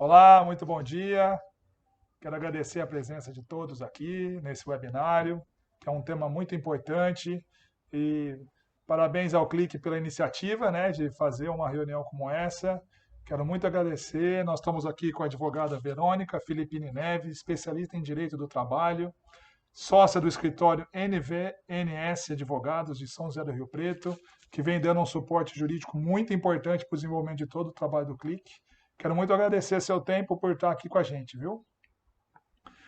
Olá, muito bom dia. Quero agradecer a presença de todos aqui nesse webinário, que é um tema muito importante. E parabéns ao Clique pela iniciativa, né, de fazer uma reunião como essa. Quero muito agradecer. Nós estamos aqui com a advogada Verônica Filipine Neves, especialista em direito do trabalho, sócia do escritório NVNS Advogados de São José do Rio Preto, que vem dando um suporte jurídico muito importante para o desenvolvimento de todo o trabalho do Clique. Quero muito agradecer seu tempo por estar aqui com a gente, viu?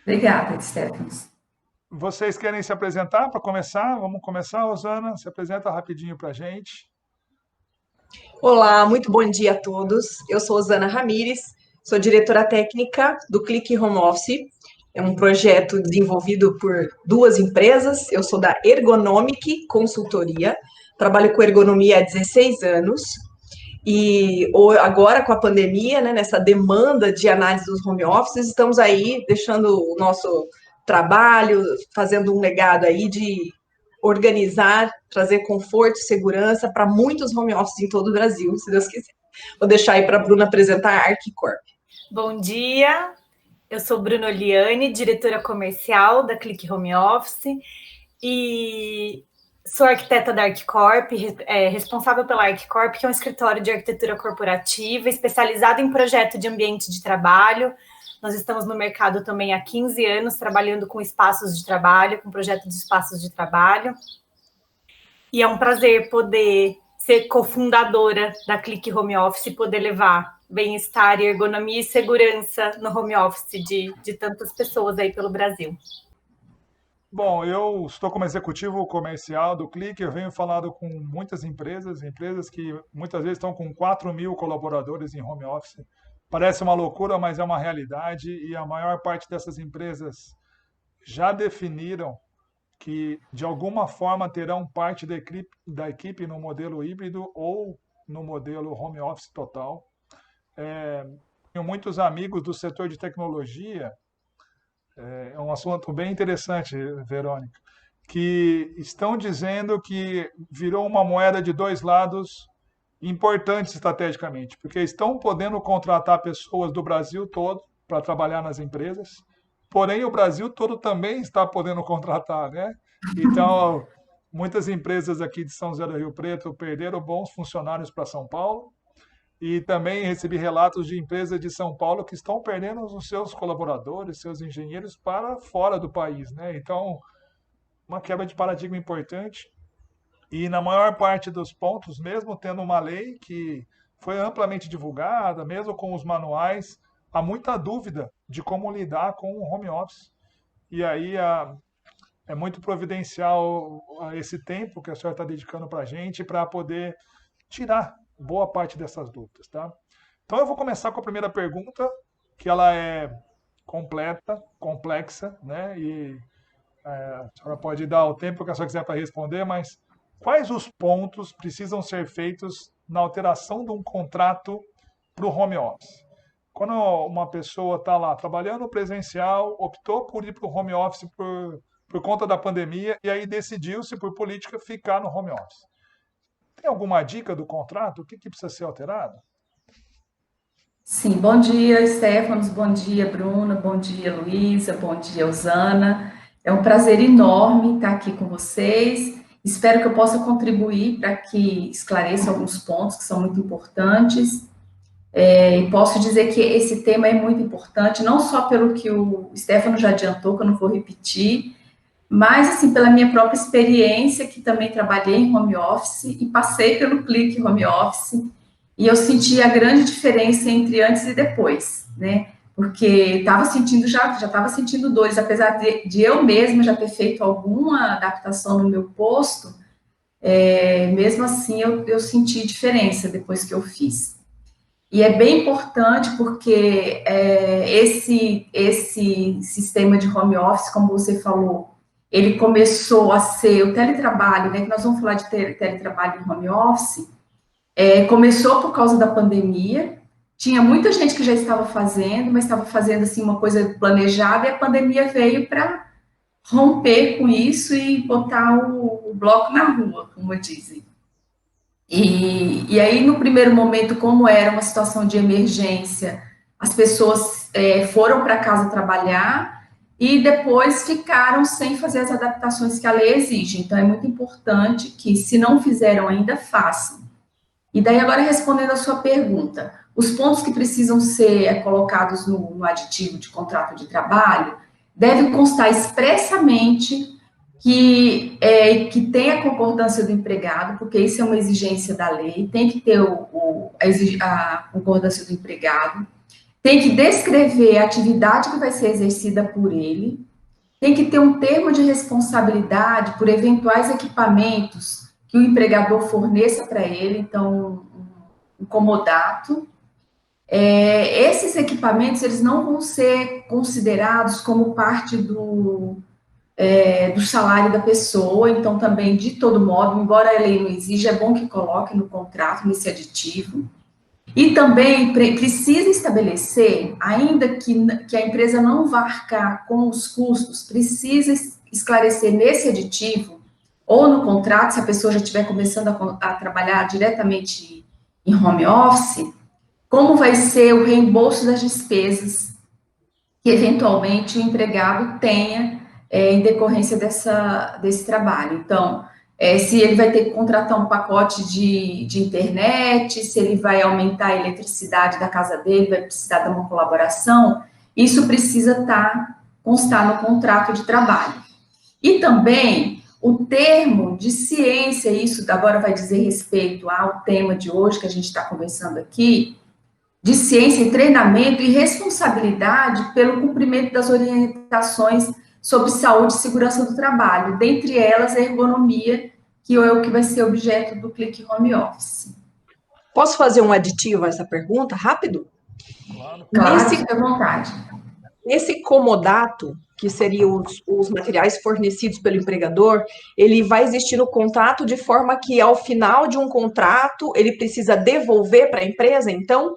Obrigada, Stephanie. Vocês querem se apresentar para começar? Vamos começar, Rosana? Se apresenta rapidinho para a gente. Olá, muito bom dia a todos. Eu sou Osana Ramires, sou diretora técnica do Clique Home Office. É um projeto desenvolvido por duas empresas. Eu sou da Ergonomic Consultoria, trabalho com ergonomia há 16 anos. E agora, com a pandemia, né, nessa demanda de análise dos home offices, estamos aí deixando o nosso trabalho, fazendo um legado aí de organizar, trazer conforto e segurança para muitos home offices em todo o Brasil, se Deus quiser. Vou deixar aí para a Bruna apresentar a Arquicorp. Bom dia, eu sou Bruna Oliane, diretora comercial da Clique Home Office e sou arquiteta da Arquicorp, responsável pela Arquicorp, que é um escritório de arquitetura corporativa especializado em projeto de ambiente de trabalho. Nós estamos no mercado também há 15 anos, trabalhando com espaços de trabalho, com projeto de espaços de trabalho. E é um prazer poder ser cofundadora da Clique Home Office e poder levar bem-estar, ergonomia e segurança no home office de tantas pessoas aí pelo Brasil. Bom, eu estou como executivo comercial do Clique, eu venho falando com muitas empresas, empresas que muitas vezes estão com 4.000 colaboradores em home office. Parece uma loucura, mas é uma realidade e a maior parte dessas empresas já definiram que de alguma forma terão parte da equipe no modelo híbrido ou no modelo home office total. Tenho muitos amigos do setor de tecnologia, é um assunto bem interessante, Verônica, que estão dizendo que virou uma moeda de dois lados importantes estrategicamente, porque estão podendo contratar pessoas do Brasil todo para trabalhar nas empresas, porém o Brasil todo também está podendo contratar, né? Então, muitas empresas aqui de São José do Rio Preto perderam bons funcionários para São Paulo e também recebi relatos de empresas de São Paulo que estão perdendo os seus colaboradores, seus engenheiros para fora do país, né? Então, uma quebra de paradigma importante. E na maior parte dos pontos, mesmo tendo uma lei que foi amplamente divulgada, mesmo com os manuais, há muita dúvida de como lidar com o home office. E aí é muito providencial esse tempo que a senhora está dedicando para a gente para poder tirar boa parte dessas dúvidas, tá? Então eu vou começar com a primeira pergunta, que ela é completa, complexa, né? E a senhora pode dar o tempo que a senhora quiser para responder, mas quais os pontos precisam ser feitos na alteração de um contrato para o home office? Quando uma pessoa está lá trabalhando presencial, optou por ir para o home office por conta da pandemia e aí decidiu-se, por política, ficar no home office. Tem alguma dica do contrato? O que precisa ser alterado? Sim, bom dia, Stefanos, bom dia, Bruna, bom dia, Luísa, bom dia, Osana. É um prazer enorme estar aqui com vocês. Espero que eu possa contribuir para que esclareça alguns pontos que são muito importantes. E posso dizer que esse tema é muito importante, não só pelo que o Stefano já adiantou, que eu não vou repetir, mas, assim, pela minha própria experiência, que também trabalhei em home office e passei pelo Clique Home Office, e eu senti a grande diferença entre antes e depois, né? Porque estava sentindo, já estava sentindo dores, apesar de eu mesma já ter feito alguma adaptação no meu posto, mesmo assim eu senti diferença depois que eu fiz. E é bem importante porque esse sistema de home office, como você falou, ele começou a ser o teletrabalho, né? Que nós vamos falar de teletrabalho em home office. Começou por causa da pandemia. Tinha muita gente que já estava fazendo, mas estava fazendo assim uma coisa planejada, e a pandemia veio para romper com isso e botar o bloco na rua, como dizem. E aí, no primeiro momento, como era uma situação de emergência, as pessoas foram para casa trabalhar e depois ficaram sem fazer as adaptações que a lei exige. Então, é muito importante que, se não fizeram ainda, façam. E daí, agora, respondendo a sua pergunta, os pontos que precisam ser colocados no aditivo de contrato de trabalho deve constar expressamente que tem a concordância do empregado, porque isso é uma exigência da lei, tem que ter a concordância do empregado, tem que descrever a atividade que vai ser exercida por ele, tem que ter um termo de responsabilidade por eventuais equipamentos que o empregador forneça para ele, então, um comodato. Esses equipamentos, eles não vão ser considerados como parte do salário da pessoa, então também, de todo modo, embora a lei não exija, é bom que coloque no contrato, nesse aditivo. E também precisa estabelecer, ainda que a empresa não vá arcar com os custos, precisa esclarecer nesse aditivo, ou no contrato, se a pessoa já estiver começando a trabalhar diretamente em home office, como vai ser o reembolso das despesas que, eventualmente, o empregado tenha em decorrência desse trabalho. Então, se ele vai ter que contratar um pacote de internet, se ele vai aumentar a eletricidade da casa dele, vai precisar de uma colaboração, isso precisa constar no contrato de trabalho. E também o termo de ciência, isso agora vai dizer respeito ao tema de hoje que a gente está conversando aqui, de ciência e treinamento e responsabilidade pelo cumprimento das orientações sobre saúde e segurança do trabalho, dentre elas a ergonomia, que é o que vai ser objeto do Clique Home Office. Posso fazer um aditivo a essa pergunta, rápido? Claro, fique à vontade. Nesse comodato, que seriam os materiais fornecidos pelo empregador, ele vai existir no contrato de forma que, ao final de um contrato, ele precisa devolver para a empresa, então?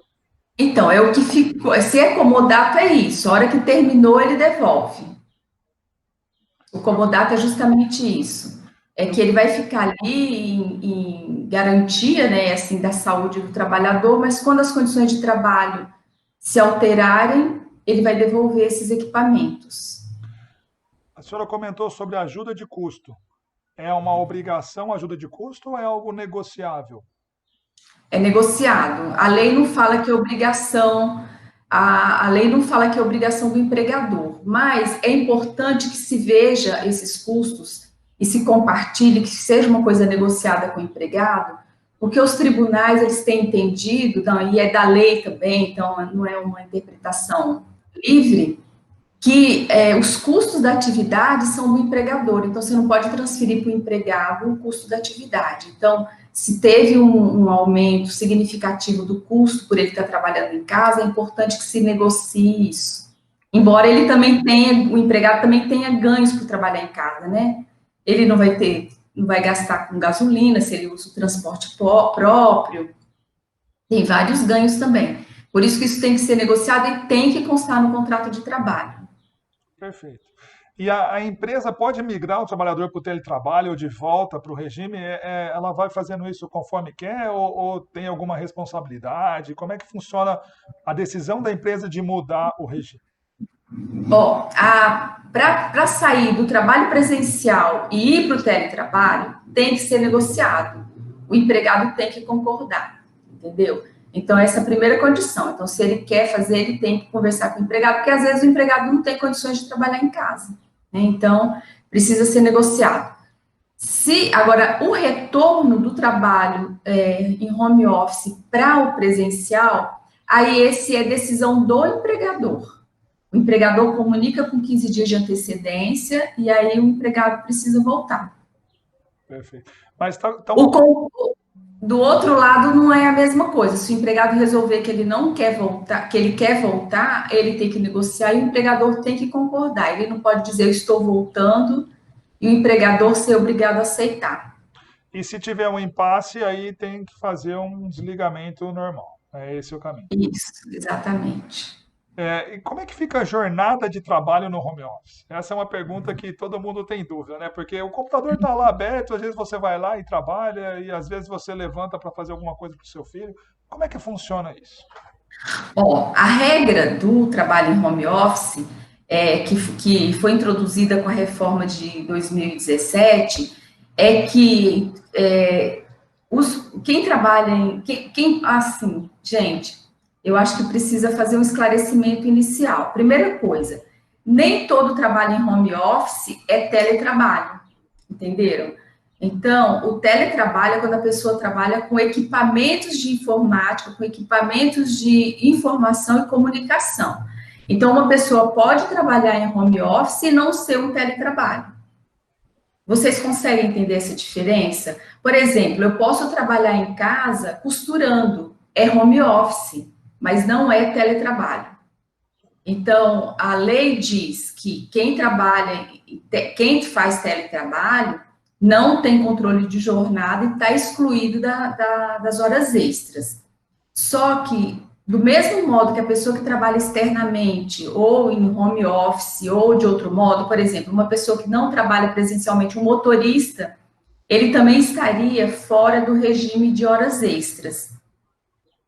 Então, é o que ficou. Se é comodato, é isso. A hora que terminou, ele devolve. O comodato é justamente isso. É que ele vai ficar ali em garantia, né, assim, da saúde do trabalhador, mas quando as condições de trabalho se alterarem, ele vai devolver esses equipamentos. A senhora comentou sobre a ajuda de custo. É uma obrigação a ajuda de custo ou é algo negociável? É negociado. A lei não fala que é obrigação, a lei não fala que é obrigação do empregador, mas é importante que se veja esses custos e se compartilhe, que seja uma coisa negociada com o empregado, porque os tribunais, eles têm entendido, não, e é da lei também, então não é uma interpretação livre, que os custos da atividade são do empregador, então você não pode transferir para o empregado o custo da atividade. Então, se teve um aumento significativo do custo por ele estar trabalhando em casa, é importante que se negocie isso. Embora ele também tenha, o empregado também tenha ganhos por trabalhar em casa, né? Ele não vai gastar com gasolina, se ele usa o transporte próprio, tem vários ganhos também. Por isso que isso tem que ser negociado e tem que constar no contrato de trabalho. Perfeito. E a empresa pode migrar o trabalhador para o teletrabalho ou de volta para o regime? Ela vai fazendo isso conforme quer ou tem alguma responsabilidade? Como é que funciona a decisão da empresa de mudar o regime? Bom, para sair do trabalho presencial e ir para o teletrabalho, tem que ser negociado. O empregado tem que concordar, entendeu? Então, essa é a primeira condição. Então, se ele quer fazer, ele tem que conversar com o empregado, porque às vezes o empregado não tem condições de trabalhar em casa, né? Então, precisa ser negociado. Agora, o retorno do trabalho em home office para o presencial, aí esse é decisão do empregador. O empregador comunica com 15 dias de antecedência e aí o empregado precisa voltar. Perfeito. Mas Do outro lado, não é a mesma coisa. Se o empregado resolver que ele não quer voltar, que ele quer voltar, ele tem que negociar e o empregador tem que concordar. Ele não pode dizer eu estou voltando e o empregador ser obrigado a aceitar. E se tiver um impasse, aí tem que fazer um desligamento normal. É esse o caminho. Isso, exatamente. E como é que fica a jornada de trabalho no home office? Essa é uma pergunta que todo mundo tem dúvida, né? Porque o computador está lá aberto, às vezes você vai lá e trabalha, e às vezes você levanta para fazer alguma coisa para o seu filho. Como é que funciona isso? Ó, a regra do trabalho em home office, que foi introduzida com a reforma de 2017, é que quem trabalha em. Assim, gente, eu acho que precisa fazer um esclarecimento inicial. Primeira coisa, nem todo trabalho em home office é teletrabalho, entenderam? Então, o teletrabalho é quando a pessoa trabalha com equipamentos de informática, com equipamentos de informação e comunicação. Então, uma pessoa pode trabalhar em home office e não ser um teletrabalho. Vocês conseguem entender essa diferença? Por exemplo, eu posso trabalhar em casa costurando, é home office, mas não é teletrabalho. Então, a lei diz que quem faz teletrabalho não tem controle de jornada e está excluído das horas extras. Só que, do mesmo modo que a pessoa que trabalha externamente, ou em home office, ou de outro modo, por exemplo, uma pessoa que não trabalha presencialmente, um motorista, ele também estaria fora do regime de horas extras.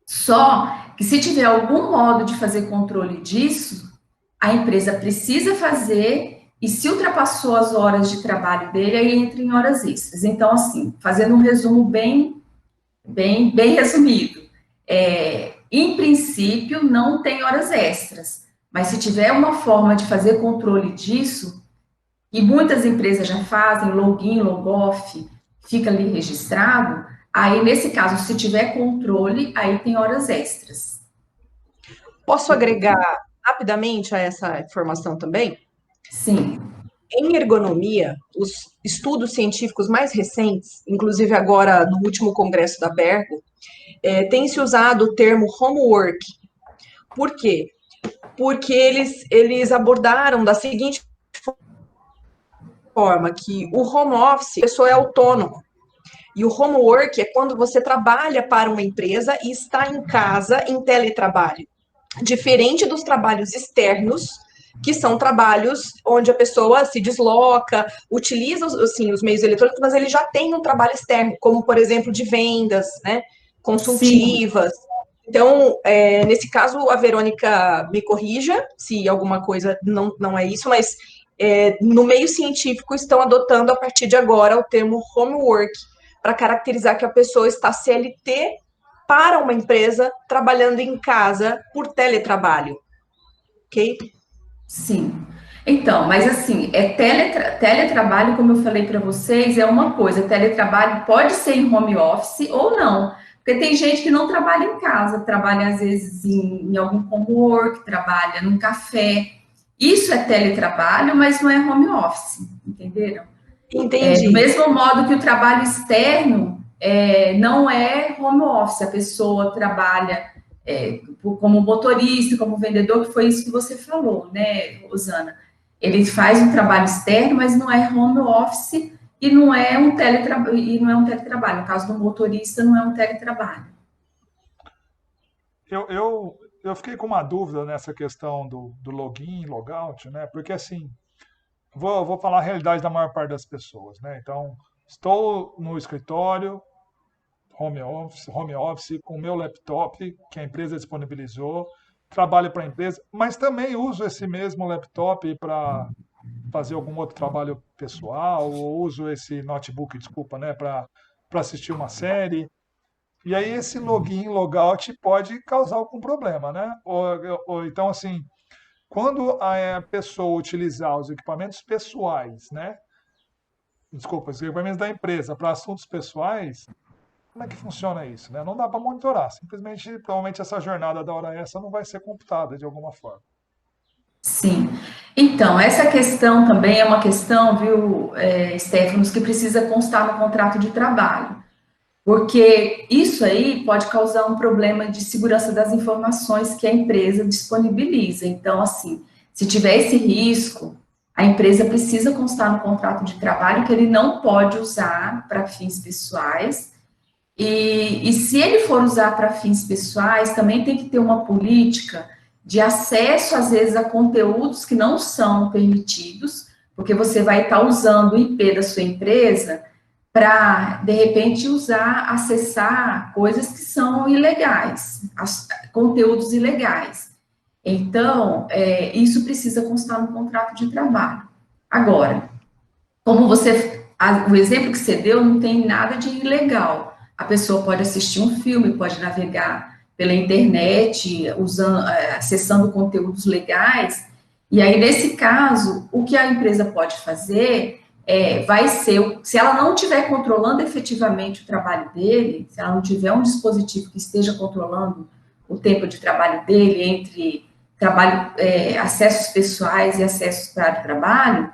Só que se tiver algum modo de fazer controle disso, a empresa precisa fazer, e se ultrapassou as horas de trabalho dele, aí entra em horas extras. Então, assim, fazendo um resumo bem resumido, em princípio, não tem horas extras, mas se tiver uma forma de fazer controle disso, e muitas empresas já fazem, login, logoff, fica ali registrado, aí, nesse caso, se tiver controle, aí tem horas extras. Posso agregar rapidamente a essa informação também? Sim. Em ergonomia, os estudos científicos mais recentes, inclusive agora no último congresso da Bergo, tem se usado o termo homework. Por quê? Porque eles abordaram da seguinte forma, que o home office, a pessoa é autônoma. E o homework é quando você trabalha para uma empresa e está em casa em teletrabalho. Diferente dos trabalhos externos, que são trabalhos onde a pessoa se desloca, utiliza assim, os meios eletrônicos, mas ele já tem um trabalho externo, como, por exemplo, de vendas, né, consultivas. Sim. Então, nesse caso, a Verônica me corrija se alguma coisa não é isso, mas no meio científico estão adotando a partir de agora o termo homework, para caracterizar que a pessoa está CLT para uma empresa trabalhando em casa por teletrabalho, ok? Sim. Então, mas assim, teletrabalho, como eu falei para vocês, é uma coisa. Teletrabalho pode ser em home office ou não. Porque tem gente que não trabalha em casa, trabalha às vezes em algum cowork, trabalha num café. Isso é teletrabalho, mas não é home office, entenderam? Entendi. Do mesmo modo que o trabalho externo não é home office, a pessoa trabalha como motorista, como vendedor, que foi isso que você falou, né, Rosana? Ele faz um trabalho externo, mas não é home office e não é um teletrabalho. No caso do motorista, não é um teletrabalho. Eu fiquei com uma dúvida nessa questão do login, logout, né? Porque assim, vou falar a realidade da maior parte das pessoas, né? Então, estou no escritório, home office, com o meu laptop, que a empresa disponibilizou, trabalho para a empresa, mas também uso esse mesmo laptop para fazer algum outro trabalho pessoal, ou uso esse notebook, desculpa, né, para assistir uma série. E aí esse login, logout pode causar algum problema, né? Ou então, assim, quando a pessoa utilizar os equipamentos pessoais, né? Desculpa, os equipamentos da empresa para assuntos pessoais, como é que funciona isso, né? Não dá para monitorar. Simplesmente, provavelmente, essa jornada da hora extra não vai ser computada de alguma forma. Sim. Então, essa questão também é uma questão, viu, Stefanos, que precisa constar no contrato de trabalho. Porque isso aí pode causar um problema de segurança das informações que a empresa disponibiliza. Então, assim, se tiver esse risco, a empresa precisa constar no contrato de trabalho que ele não pode usar para fins pessoais. E se ele for usar para fins pessoais, também tem que ter uma política de acesso, às vezes, a conteúdos que não são permitidos, porque você vai estar usando o IP da sua empresa para, de repente, acessar coisas que são ilegais, conteúdos ilegais. Então, isso precisa constar no contrato de trabalho. Agora, o exemplo que você deu não tem nada de ilegal. A pessoa pode assistir um filme, pode navegar pela internet, acessando conteúdos legais, e aí, nesse caso, o que a empresa pode fazer vai ser, se ela não estiver controlando efetivamente o trabalho dele, se ela não tiver um dispositivo que esteja controlando o tempo de trabalho dele entre acessos pessoais e acessos para o trabalho,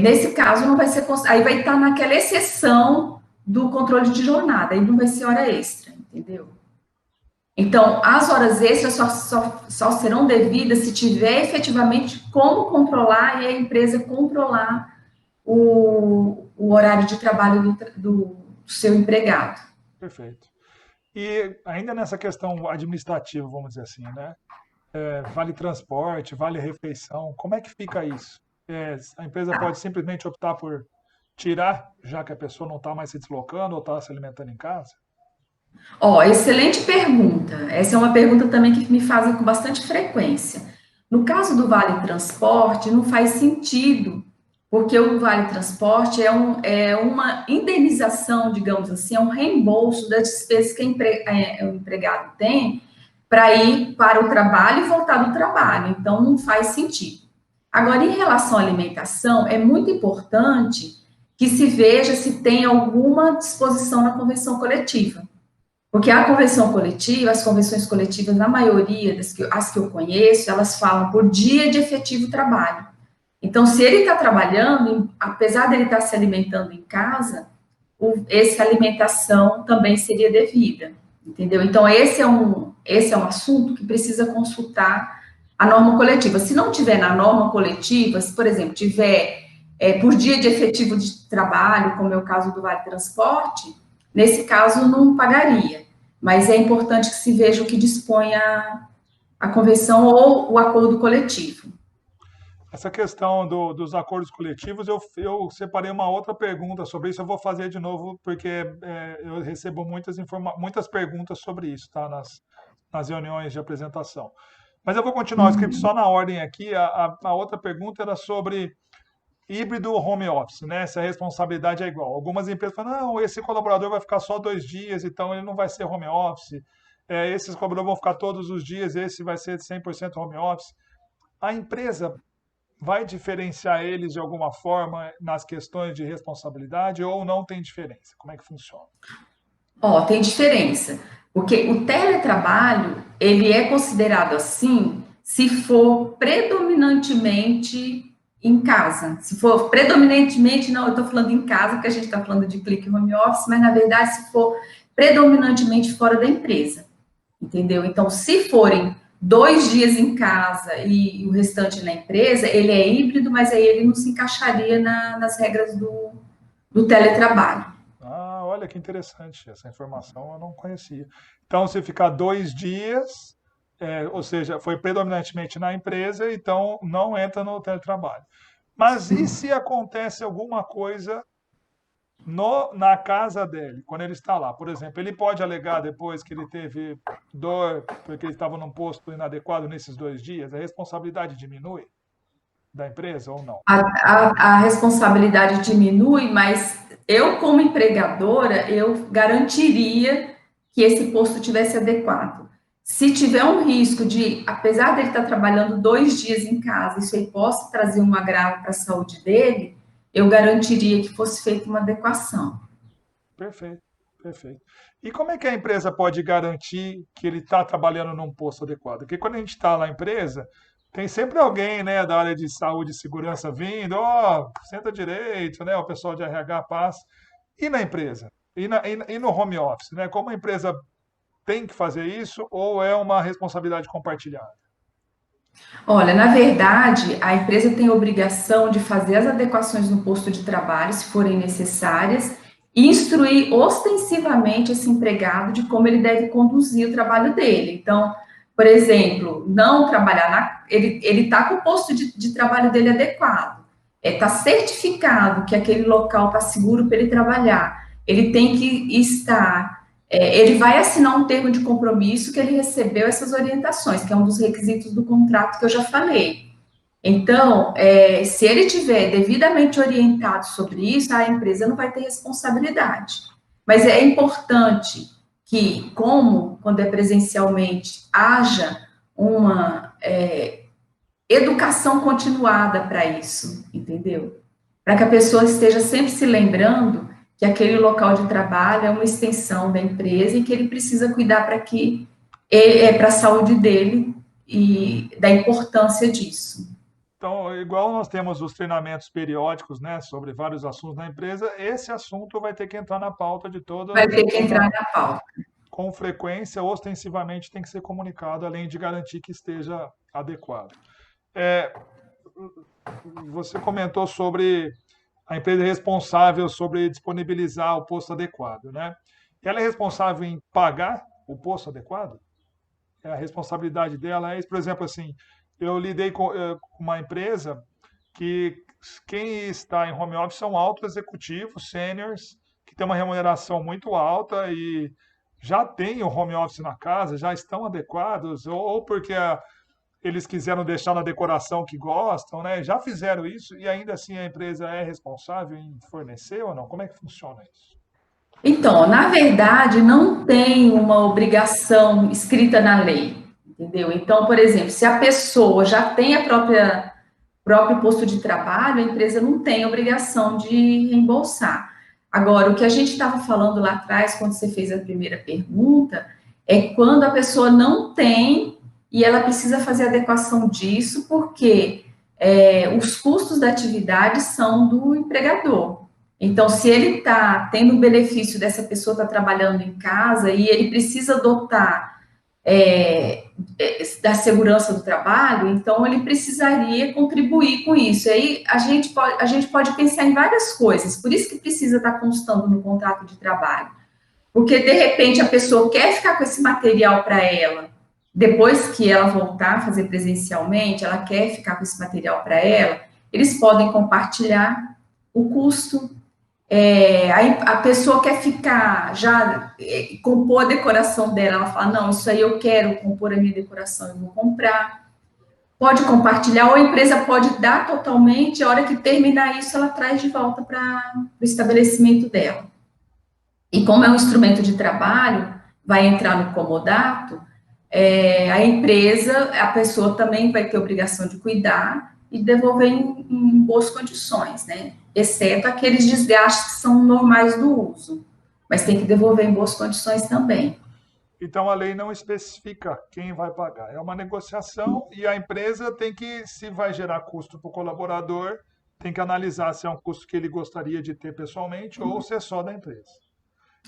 nesse caso não vai ser, aí vai estar naquela exceção do controle de jornada, aí não vai ser hora extra, entendeu? Então, as horas extras só serão devidas se tiver efetivamente como controlar e a empresa controlar o horário de trabalho do seu empregado. Perfeito. E ainda nessa questão administrativa, vamos dizer assim, né? Vale transporte, vale refeição, como é que fica isso? A empresa pode simplesmente optar por tirar, já que a pessoa não está mais se deslocando ou está se alimentando em casa? Excelente pergunta. Essa é uma pergunta também que me fazem com bastante frequência. No caso do Vale Transporte, não faz sentido, porque o Vale Transporte é uma indenização, digamos assim, é um reembolso das despesas que o empregado tem para ir para o trabalho e voltar do trabalho. Então, não faz sentido. Agora, em relação à alimentação, é muito importante que se veja se tem alguma disposição na convenção coletiva. Porque a convenção coletiva, as convenções coletivas, na maioria as que eu conheço, elas falam por dia de efetivo trabalho. Então, se ele está trabalhando, apesar dele estar se alimentando em casa, essa alimentação também seria devida, entendeu? Então, esse é um assunto que precisa consultar a norma coletiva. Se não tiver na norma coletiva, se, por exemplo, tiver por dia de efetivo de trabalho, como é o caso do Vale Transporte, nesse caso não pagaria. Mas é importante que se veja o que dispõe a convenção ou o acordo coletivo. Essa questão dos acordos coletivos, eu separei uma outra pergunta sobre isso, eu vou fazer de novo, porque eu recebo muitas perguntas sobre isso, tá? Nas reuniões de apresentação. Mas eu vou continuar o script só na ordem aqui. A outra pergunta era sobre híbrido home office, né? Se a responsabilidade é igual. Algumas empresas falam, não, esse colaborador vai ficar só 2 dias, então ele não vai ser home office. Esses colaboradores vão ficar todos os dias, esse vai ser 100% home office. A empresa vai diferenciar eles de alguma forma nas questões de responsabilidade ou não tem diferença? Como é que funciona? Tem diferença, porque o teletrabalho, ele é considerado assim se for predominantemente em casa. Se for predominantemente, não, eu estou falando em casa, porque a gente está falando de clique home office, mas na verdade se for predominantemente fora da empresa, entendeu? Então, se forem 2 dias em casa e o restante na empresa, ele é híbrido, mas aí ele não se encaixaria nas regras do teletrabalho. Olha que interessante, essa informação eu não conhecia. Então, se ficar 2 dias, ou seja, foi predominantemente na empresa, então não entra no teletrabalho. Mas e se acontece alguma coisa na casa dele, quando ele está lá? Por exemplo, ele pode alegar depois que ele teve dor, porque ele estava num posto inadequado nesses 2 dias, a responsabilidade diminui da empresa ou não? A responsabilidade diminui, mas eu, como empregadora, eu garantiria que esse posto tivesse adequado. Se tiver um risco de, apesar dele estar trabalhando 2 dias em casa, isso aí possa trazer um agravo para a saúde dele, eu garantiria que fosse feita uma adequação. Perfeito, perfeito. E como é que a empresa pode garantir que ele está trabalhando num posto adequado? Porque quando a gente está na empresa, tem sempre alguém, né, da área de saúde e segurança vindo, senta direito, né, o pessoal de RH passa. E na empresa? E no home office, né? Como a empresa tem que fazer isso ou é uma responsabilidade compartilhada? Olha, na verdade, a empresa tem a obrigação de fazer as adequações no posto de trabalho, se forem necessárias, e instruir ostensivamente esse empregado de como ele deve conduzir o trabalho dele. Então, por exemplo, não trabalhar ele está com o posto de trabalho dele adequado. está certificado que aquele local está seguro para ele trabalhar, ele tem que estar, ele vai assinar um termo de compromisso que ele recebeu essas orientações, que é um dos requisitos do contrato que eu já falei. Então, se ele tiver devidamente orientado sobre isso, a empresa não vai ter responsabilidade. Mas é importante que, como quando é presencialmente, haja uma educação continuada para isso, entendeu? Para que a pessoa esteja sempre se lembrando que aquele local de trabalho é uma extensão da empresa e que ele precisa cuidar para a saúde dele e da importância disso. Então, igual nós temos os treinamentos periódicos, né, sobre vários assuntos na empresa, esse assunto vai ter que entrar na pauta de Vai ter que entrar na pauta. Com frequência, ostensivamente, tem que ser comunicado, além de garantir que esteja adequado. Você comentou sobre a empresa responsável sobre disponibilizar o posto adequado, né? Ela é responsável em pagar o posto adequado? A responsabilidade dela é, por exemplo, assim, eu lidei com uma empresa que quem está em home office são altos executivos, seniors, que tem uma remuneração muito alta e já têm o home office na casa, já estão adequados, ou porque eles quiseram deixar na decoração que gostam, né? Já fizeram isso e ainda assim a empresa é responsável em fornecer ou não? Como é que funciona isso? Então, na verdade, não tem uma obrigação escrita na lei, entendeu? Então, por exemplo, se a pessoa já tem a próprio posto de trabalho, a empresa não tem obrigação de reembolsar. Agora, o que a gente estava falando lá atrás, quando você fez a primeira pergunta, é quando a pessoa não tem e ela precisa fazer adequação disso, porque os custos da atividade são do empregador. Então, se ele está tendo o benefício dessa pessoa estar trabalhando em casa e ele precisa adotar da segurança do trabalho, então ele precisaria contribuir com isso. E aí a gente pode pensar em várias coisas, por isso que precisa estar constando no contrato de trabalho. Porque, de repente, a pessoa quer ficar com esse material para ela, depois que ela voltar a fazer presencialmente, ela quer ficar com esse material para ela, eles podem compartilhar o custo. Aí a pessoa quer ficar, já compor a decoração dela, ela fala, não, isso aí eu quero compor a minha decoração, eu vou comprar. Pode compartilhar, ou a empresa pode dar totalmente, a hora que terminar isso, ela traz de volta para o estabelecimento dela. E como é um instrumento de trabalho, vai entrar no comodato, a empresa, a pessoa também vai ter obrigação de cuidar e devolver em boas condições, né? Exceto aqueles desgastes que são normais do uso, mas tem que devolver em boas condições também. Então a lei não especifica quem vai pagar. É uma negociação e a empresa tem que, se vai gerar custo para o colaborador, tem que analisar se é um custo que ele gostaria de ter pessoalmente ou se é só da empresa.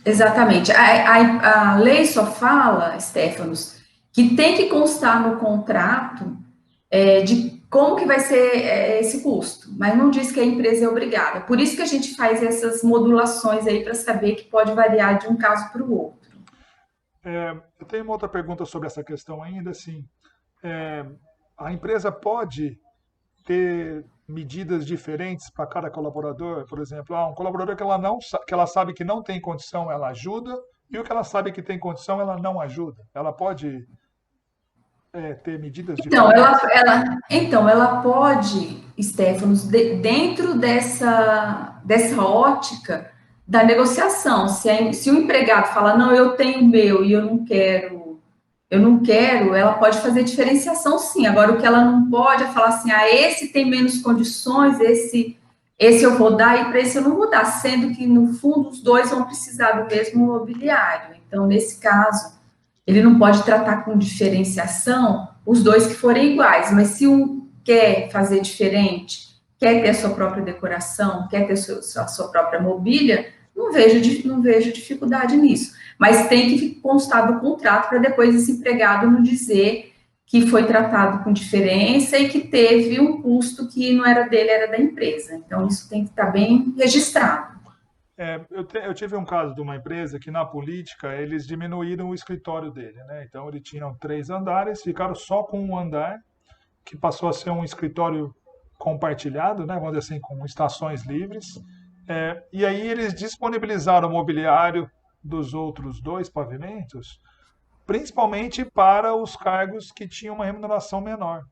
Exatamente. A lei só fala, Stefanos, que tem que constar no contrato de como que vai ser esse custo, mas não diz que a empresa é obrigada. Por isso que a gente faz essas modulações aí para saber que pode variar de um caso para o outro. Eu tenho uma outra pergunta sobre essa questão ainda, assim, a empresa pode ter medidas diferentes para cada colaborador? Por exemplo, um colaborador que ela sabe que não tem condição, ela ajuda, e o que ela sabe que tem condição, ela não ajuda. Ela pode ter medidas Então, diferentes? ela pode, Stefanos, dentro dessa ótica da negociação, se o empregado fala, não, eu tenho o meu e eu não quero, ela pode fazer diferenciação sim. Agora, o que ela não pode é falar assim, esse tem menos condições, esse eu vou dar e para esse eu não vou dar, sendo que, no fundo, os dois vão precisar do mesmo mobiliário. Então, nesse caso, ele não pode tratar com diferenciação os dois que forem iguais, mas se um quer fazer diferente, quer ter a sua própria decoração, quer ter a sua própria mobília, não vejo dificuldade nisso. Mas tem que constar do contrato para depois esse empregado não dizer que foi tratado com diferença e que teve um custo que não era dele, era da empresa. Então, isso tem que estar bem registrado. Eu tive um caso de uma empresa que, na política, eles diminuíram o escritório dele, né? Então, eles tinham 3 andares, ficaram só com um andar, que passou a ser um escritório compartilhado, né, vamos dizer assim, com estações livres. E aí eles disponibilizaram o mobiliário dos outros 2 pavimentos, principalmente para os cargos que tinham uma remuneração menor,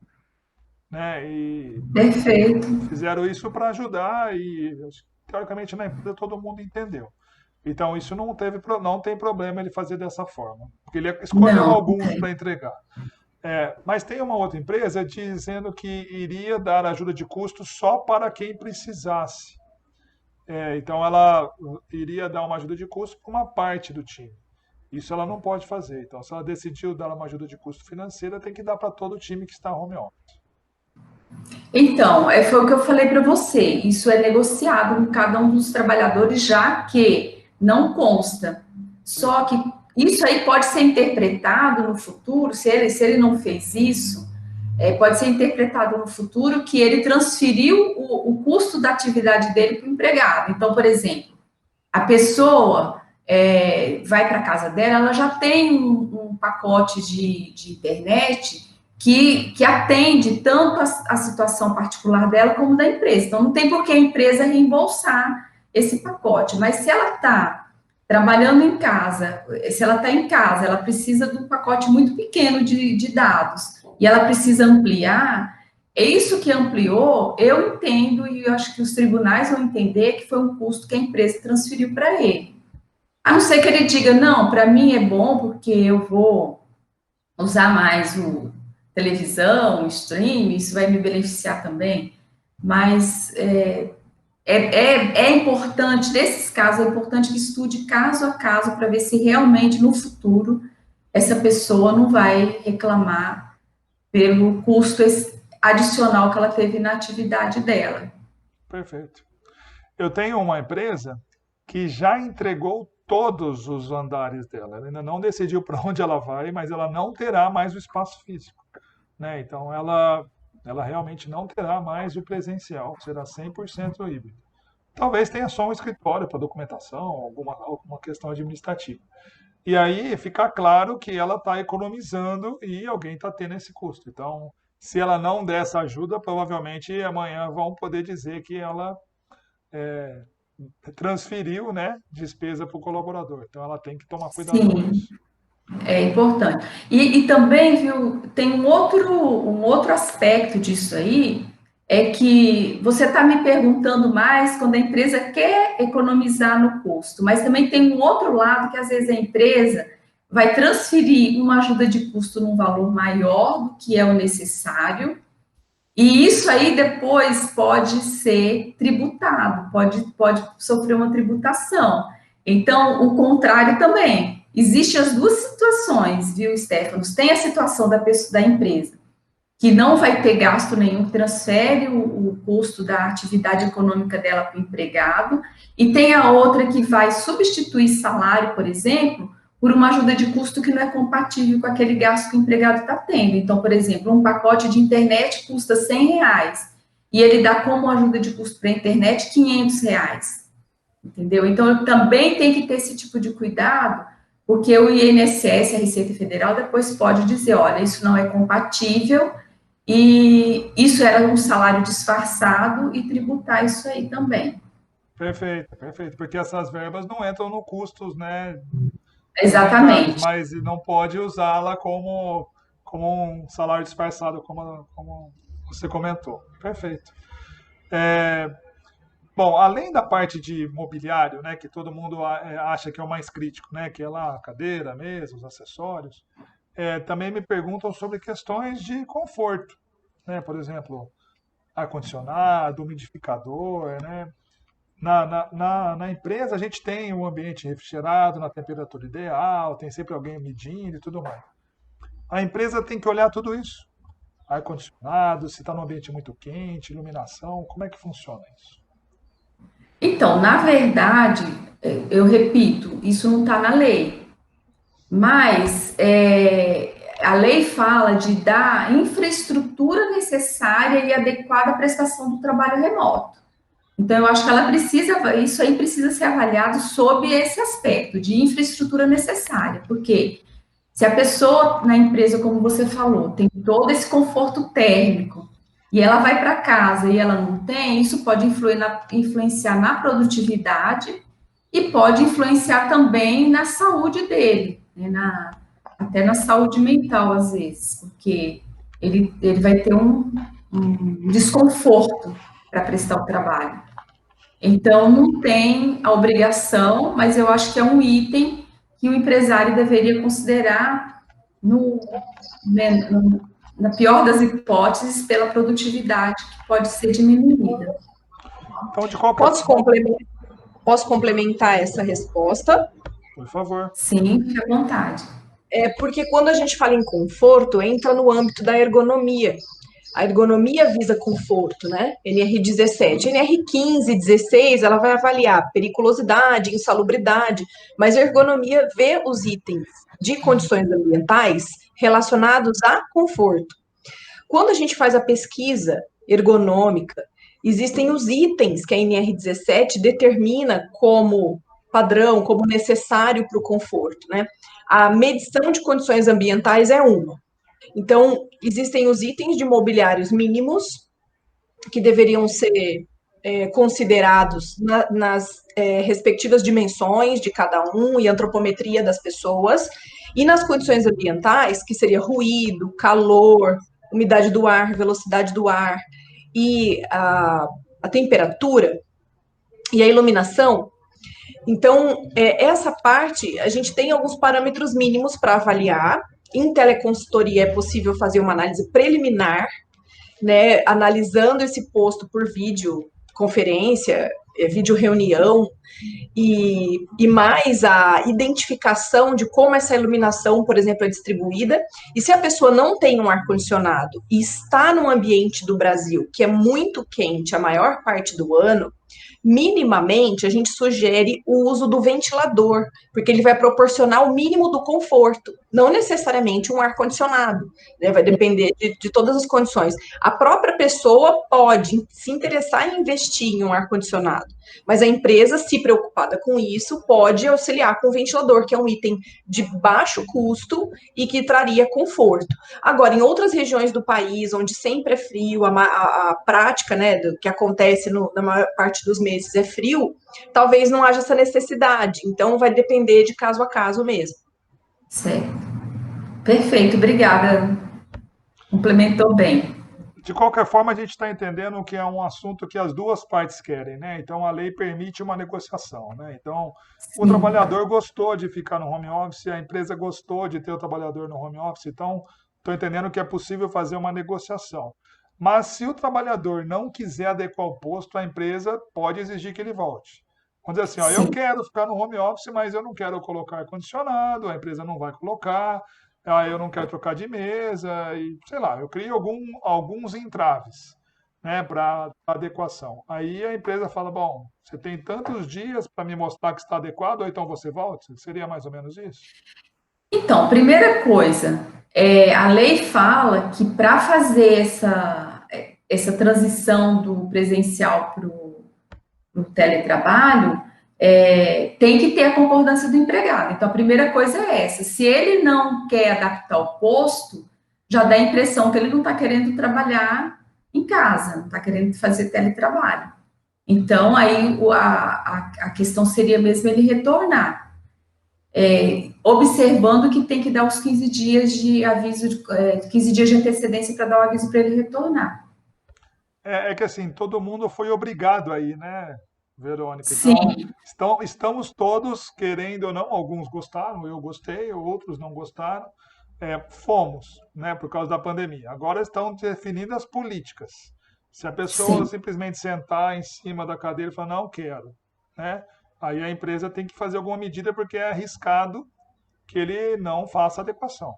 né? E Perfeito. fizeram isso para ajudar e, teoricamente, na empresa todo mundo entendeu. Então, isso não tem problema ele fazer dessa forma, porque ele escolheu Não, alguns para entregar. Mas tem uma outra empresa dizendo que iria dar ajuda de custo só para quem precisasse. Então, ela iria dar uma ajuda de custo para uma parte do time. Isso ela não pode fazer. Então, se ela decidiu dar uma ajuda de custo financeira, tem que dar para todo o time que está home office. então, foi o que eu falei para você. Isso é negociado com cada um dos trabalhadores, já que não consta. Só que isso aí pode ser interpretado no futuro, se ele não fez isso, pode ser interpretado no futuro que ele transferiu o custo da atividade dele para o empregado. Então, por exemplo, a pessoa vai para a casa dela, ela já tem um pacote de internet que atende tanto a situação particular dela como da empresa. Então, não tem por que a empresa reembolsar esse pacote. Mas se ela está trabalhando em casa, se ela está em casa, ela precisa de um pacote muito pequeno de dados e ela precisa ampliar, é isso que ampliou, eu entendo e eu acho que os tribunais vão entender que foi um custo que a empresa transferiu para ele. A não ser que ele diga, não, para mim é bom porque eu vou usar mais o televisão, o stream, isso vai me beneficiar também, mas é importante, nesses casos, é importante que estude caso a caso para ver se realmente no futuro essa pessoa não vai reclamar pelo custo adicional que ela teve na atividade dela. Perfeito. Eu tenho uma empresa que já entregou todos os andares dela. Ela ainda não decidiu para onde ela vai, mas ela não terá mais o espaço físico, né? Então, ela realmente não terá mais o presencial, será 100% híbrido. Talvez tenha só um escritório para documentação, alguma questão administrativa. E aí fica claro que ela está economizando e alguém está tendo esse custo. Então, se ela não der essa ajuda, provavelmente amanhã vão poder dizer que ela transferiu, né, despesa para o colaborador. Então, ela tem que tomar cuidado com Sim, isso. é importante. E também, viu, tem um outro aspecto disso aí, é que você está me perguntando mais quando a empresa quer economizar no custo, mas também tem um outro lado que às vezes a empresa vai transferir uma ajuda de custo num valor maior do que é o necessário, e isso aí depois pode ser tributado, pode sofrer uma tributação. Então, o contrário também. Existem as duas situações, viu, Stefanos? Tem a situação da empresa, que não vai ter gasto nenhum, transfere o custo da atividade econômica dela para o empregado, e tem a outra que vai substituir salário, por exemplo, por uma ajuda de custo que não é compatível com aquele gasto que o empregado está tendo. Então, por exemplo, um pacote de internet custa R$100, e ele dá como ajuda de custo para a internet R$500, entendeu? Então, também tem que ter esse tipo de cuidado, porque o INSS, a Receita Federal, depois pode dizer, olha, isso não é compatível, e isso era um salário disfarçado, e tributar isso aí também. Perfeito, perfeito. Porque essas verbas não entram no custos, né, dos encargos, Exatamente. mas não pode usá-la como um salário disfarçado, como você comentou. Perfeito. Bom, além da parte de mobiliário, né, que todo mundo acha que é o mais crítico, né, que é lá a cadeira, a mesa, os acessórios, também me perguntam sobre questões de conforto, né, por exemplo, ar-condicionado, umidificador, né. Na empresa a gente tem um ambiente refrigerado, na temperatura ideal, tem sempre alguém medindo e tudo mais. A empresa tem que olhar tudo isso. Ar-condicionado, se está num ambiente muito quente, iluminação, como é que funciona isso? Então, na verdade, eu repito, isso não está na lei, mas a lei fala de dar infraestrutura necessária e adequada à prestação do trabalho remoto. Então, eu acho que isso aí precisa ser avaliado sob esse aspecto de infraestrutura necessária, porque se a pessoa na empresa, como você falou, tem todo esse conforto térmico e ela vai para casa e ela não tem, isso pode influenciar na produtividade e pode influenciar também na saúde dele, né, até na saúde mental, às vezes, porque ele vai ter um desconforto para prestar o trabalho. Então, não tem a obrigação, mas eu acho que é um item que o empresário deveria considerar né, na pior das hipóteses, pela produtividade que pode ser diminuída. Então, de qualquer forma, Posso complementar essa resposta? por favor. Sim, fique à vontade. É porque quando a gente fala em conforto, entra no âmbito da ergonomia. A ergonomia visa conforto, né? NR17. NR15, 16, ela vai avaliar periculosidade, insalubridade, mas a ergonomia vê os itens de condições ambientais relacionados a conforto. Quando a gente faz a pesquisa ergonômica, existem os itens que a NR17 determina como padrão, como necessário para o conforto, né? A medição de condições ambientais é uma. Então, existem os itens de mobiliários mínimos que deveriam ser considerados nas respectivas dimensões de cada um e antropometria das pessoas, e nas condições ambientais, que seria ruído, calor, umidade do ar, velocidade do ar e a temperatura e a iluminação. Então, essa parte, a gente tem alguns parâmetros mínimos para avaliar. Em teleconsultoria é possível fazer uma análise preliminar, né, analisando esse posto por videoconferência, vídeo reunião, e mais a identificação de como essa iluminação, por exemplo, é distribuída. E se a pessoa não tem um ar-condicionado e está num ambiente do Brasil que é muito quente a maior parte do ano, minimamente a gente sugere o uso do ventilador, porque ele vai proporcionar o mínimo do conforto, não necessariamente um ar-condicionado, né? Vai depender de todas as condições. A própria pessoa pode se interessar em investir em um ar-condicionado, mas a empresa, se preocupada com isso, pode auxiliar com o ventilador, que é um item de baixo custo e que traria conforto. Agora, em outras regiões do país, onde sempre é frio, a prática, né, do que acontece na maior parte dos meses é frio, talvez não haja essa necessidade. Então, vai depender de caso a caso mesmo. Certo. Perfeito, obrigada. Complementou bem. De qualquer forma, a gente está entendendo que é um assunto que as duas partes querem, né? Então, a lei permite uma negociação, né? Então, o Sim. trabalhador gostou de ficar no home office, a empresa gostou de ter o trabalhador no home office, então, estou entendendo que é possível fazer uma negociação. Mas, se o trabalhador não quiser adequar o posto, a empresa pode exigir que ele volte. Vamos dizer assim, ó, eu Sim. quero ficar no home office, mas eu não quero colocar ar-condicionado, a empresa não vai colocar, eu não quero trocar de mesa, e sei lá, eu crio alguns entraves, né, para adequação. Aí a empresa fala, bom, você tem tantos dias para me mostrar que está adequado, ou então você volte? Seria mais ou menos isso? Então, primeira coisa, a lei fala que para fazer essa transição do presencial para o teletrabalho, tem que ter a concordância do empregado. Então, a primeira coisa é essa. Se ele não quer adaptar o posto, já dá a impressão que ele não está querendo trabalhar em casa, não está querendo fazer teletrabalho. Então, aí a questão seria mesmo ele retornar. Observando que tem que dar os 15 dias de aviso, 15 dias de antecedência para dar o aviso para ele retornar. É que assim, todo mundo foi obrigado aí, né, Verônica? Sim. Então, estamos todos querendo ou não, alguns gostaram, eu gostei, outros não gostaram, fomos, né, por causa da pandemia. Agora estão definidas as políticas. Se a pessoa Sim. simplesmente sentar em cima da cadeira e falar, não quero, né, aí a empresa tem que fazer alguma medida porque é arriscado que ele não faça adequação.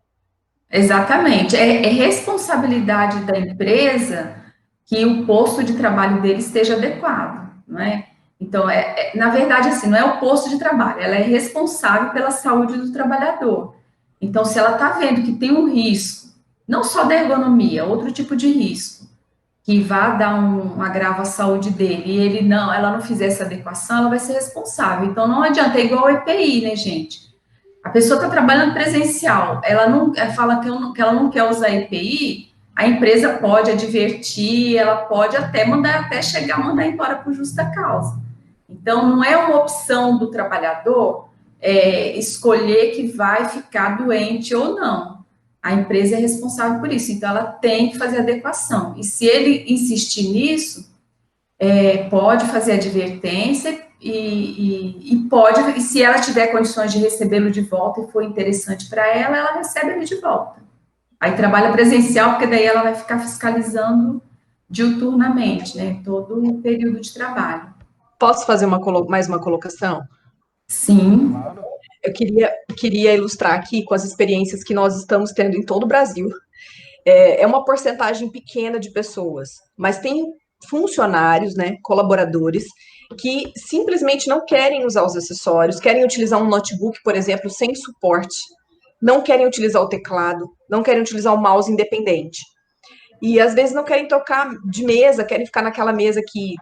Exatamente. É responsabilidade da empresa que o posto de trabalho dele esteja adequado, não é? Então, na verdade, assim, não é o posto de trabalho, ela é responsável pela saúde do trabalhador. Então, se ela está vendo que tem um risco, não só da ergonomia, outro tipo de risco, que vá dar um agravo à saúde dele, e ela não fizer essa adequação, ela vai ser responsável. Então, não adianta, é igual ao EPI, né, gente? A pessoa está trabalhando presencial, ela fala que ela não quer usar EPI, a empresa pode advertir, ela pode até chegar a mandar embora por justa causa. Então, não é uma opção do trabalhador escolher que vai ficar doente ou não. A empresa é responsável por isso, então ela tem que fazer adequação. E se ele insistir nisso, pode fazer advertência e se ela tiver condições de recebê-lo de volta e for interessante para ela, ela recebe ele de volta. Aí trabalha presencial, porque daí ela vai ficar fiscalizando diuturnamente, né, todo o período de trabalho. Posso fazer mais uma colocação? Sim. Claro. Eu queria ilustrar aqui com as experiências que nós estamos tendo em todo o Brasil. É uma porcentagem pequena de pessoas, mas tem funcionários, né, colaboradores, que simplesmente não querem usar os acessórios, querem utilizar um notebook, por exemplo, sem suporte, não querem utilizar o teclado, não querem utilizar o mouse independente. E às vezes não querem tocar de mesa, querem ficar naquela mesa que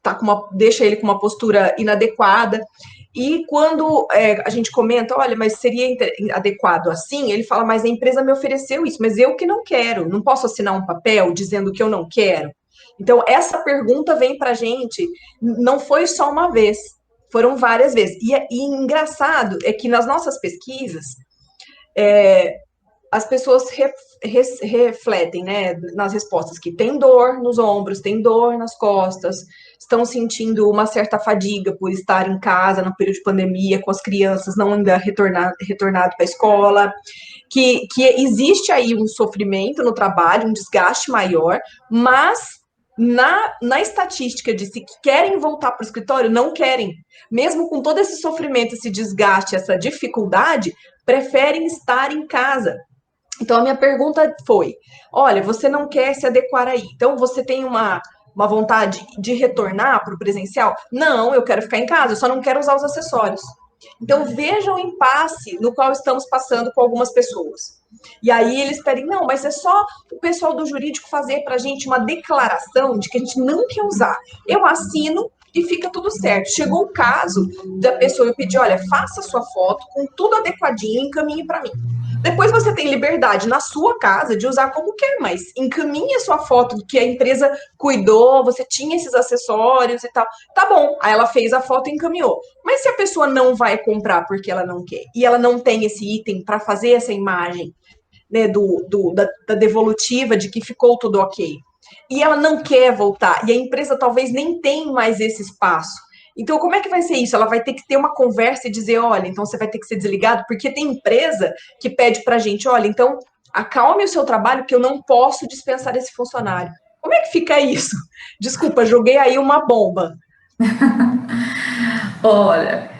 tá deixa ele com uma postura inadequada. E quando a gente comenta, olha, mas seria adequado assim, ele fala, mas a empresa me ofereceu isso, mas eu que não quero, não posso assinar um papel dizendo que eu não quero. Então, essa pergunta vem para a gente, não foi só uma vez, foram várias vezes. E engraçado é que nas nossas pesquisas, as pessoas refletem, né, nas respostas que tem dor nos ombros, tem dor nas costas, estão sentindo uma certa fadiga por estar em casa no período de pandemia, com as crianças não ainda retornado para a escola, que existe aí um sofrimento no trabalho, um desgaste maior, mas na estatística de se querem voltar para o escritório, não querem. Mesmo com todo esse sofrimento, esse desgaste, essa dificuldade, preferem estar em casa. Então, a minha pergunta foi, olha, você não quer se adequar aí, então você tem uma vontade de retornar para o presencial? Não, eu quero ficar em casa, eu só não quero usar os acessórios. Então, veja o impasse no qual estamos passando com algumas pessoas. E aí eles pedem, não, mas é só o pessoal do jurídico fazer para a gente uma declaração de que a gente não quer usar. Eu assino e fica tudo certo. Chegou o caso da pessoa eu pedir, olha, faça sua foto com tudo adequadinho e encaminhe para mim. Depois você tem liberdade na sua casa de usar como quer, mas encaminhe a sua foto que a empresa cuidou, você tinha esses acessórios e tal. Tá bom, aí ela fez a foto e encaminhou. Mas se a pessoa não vai comprar porque ela não quer, e ela não tem esse item para fazer essa imagem, né, da devolutiva de que ficou tudo ok, e ela não quer voltar, e a empresa talvez nem tem mais esse espaço, então, como é que vai ser isso? Ela vai ter que ter uma conversa e dizer, olha, então você vai ter que ser desligado, porque tem empresa que pede pra gente, olha, então acalme o seu trabalho, que eu não posso dispensar esse funcionário. Como é que fica isso? Desculpa, joguei aí uma bomba. Olha,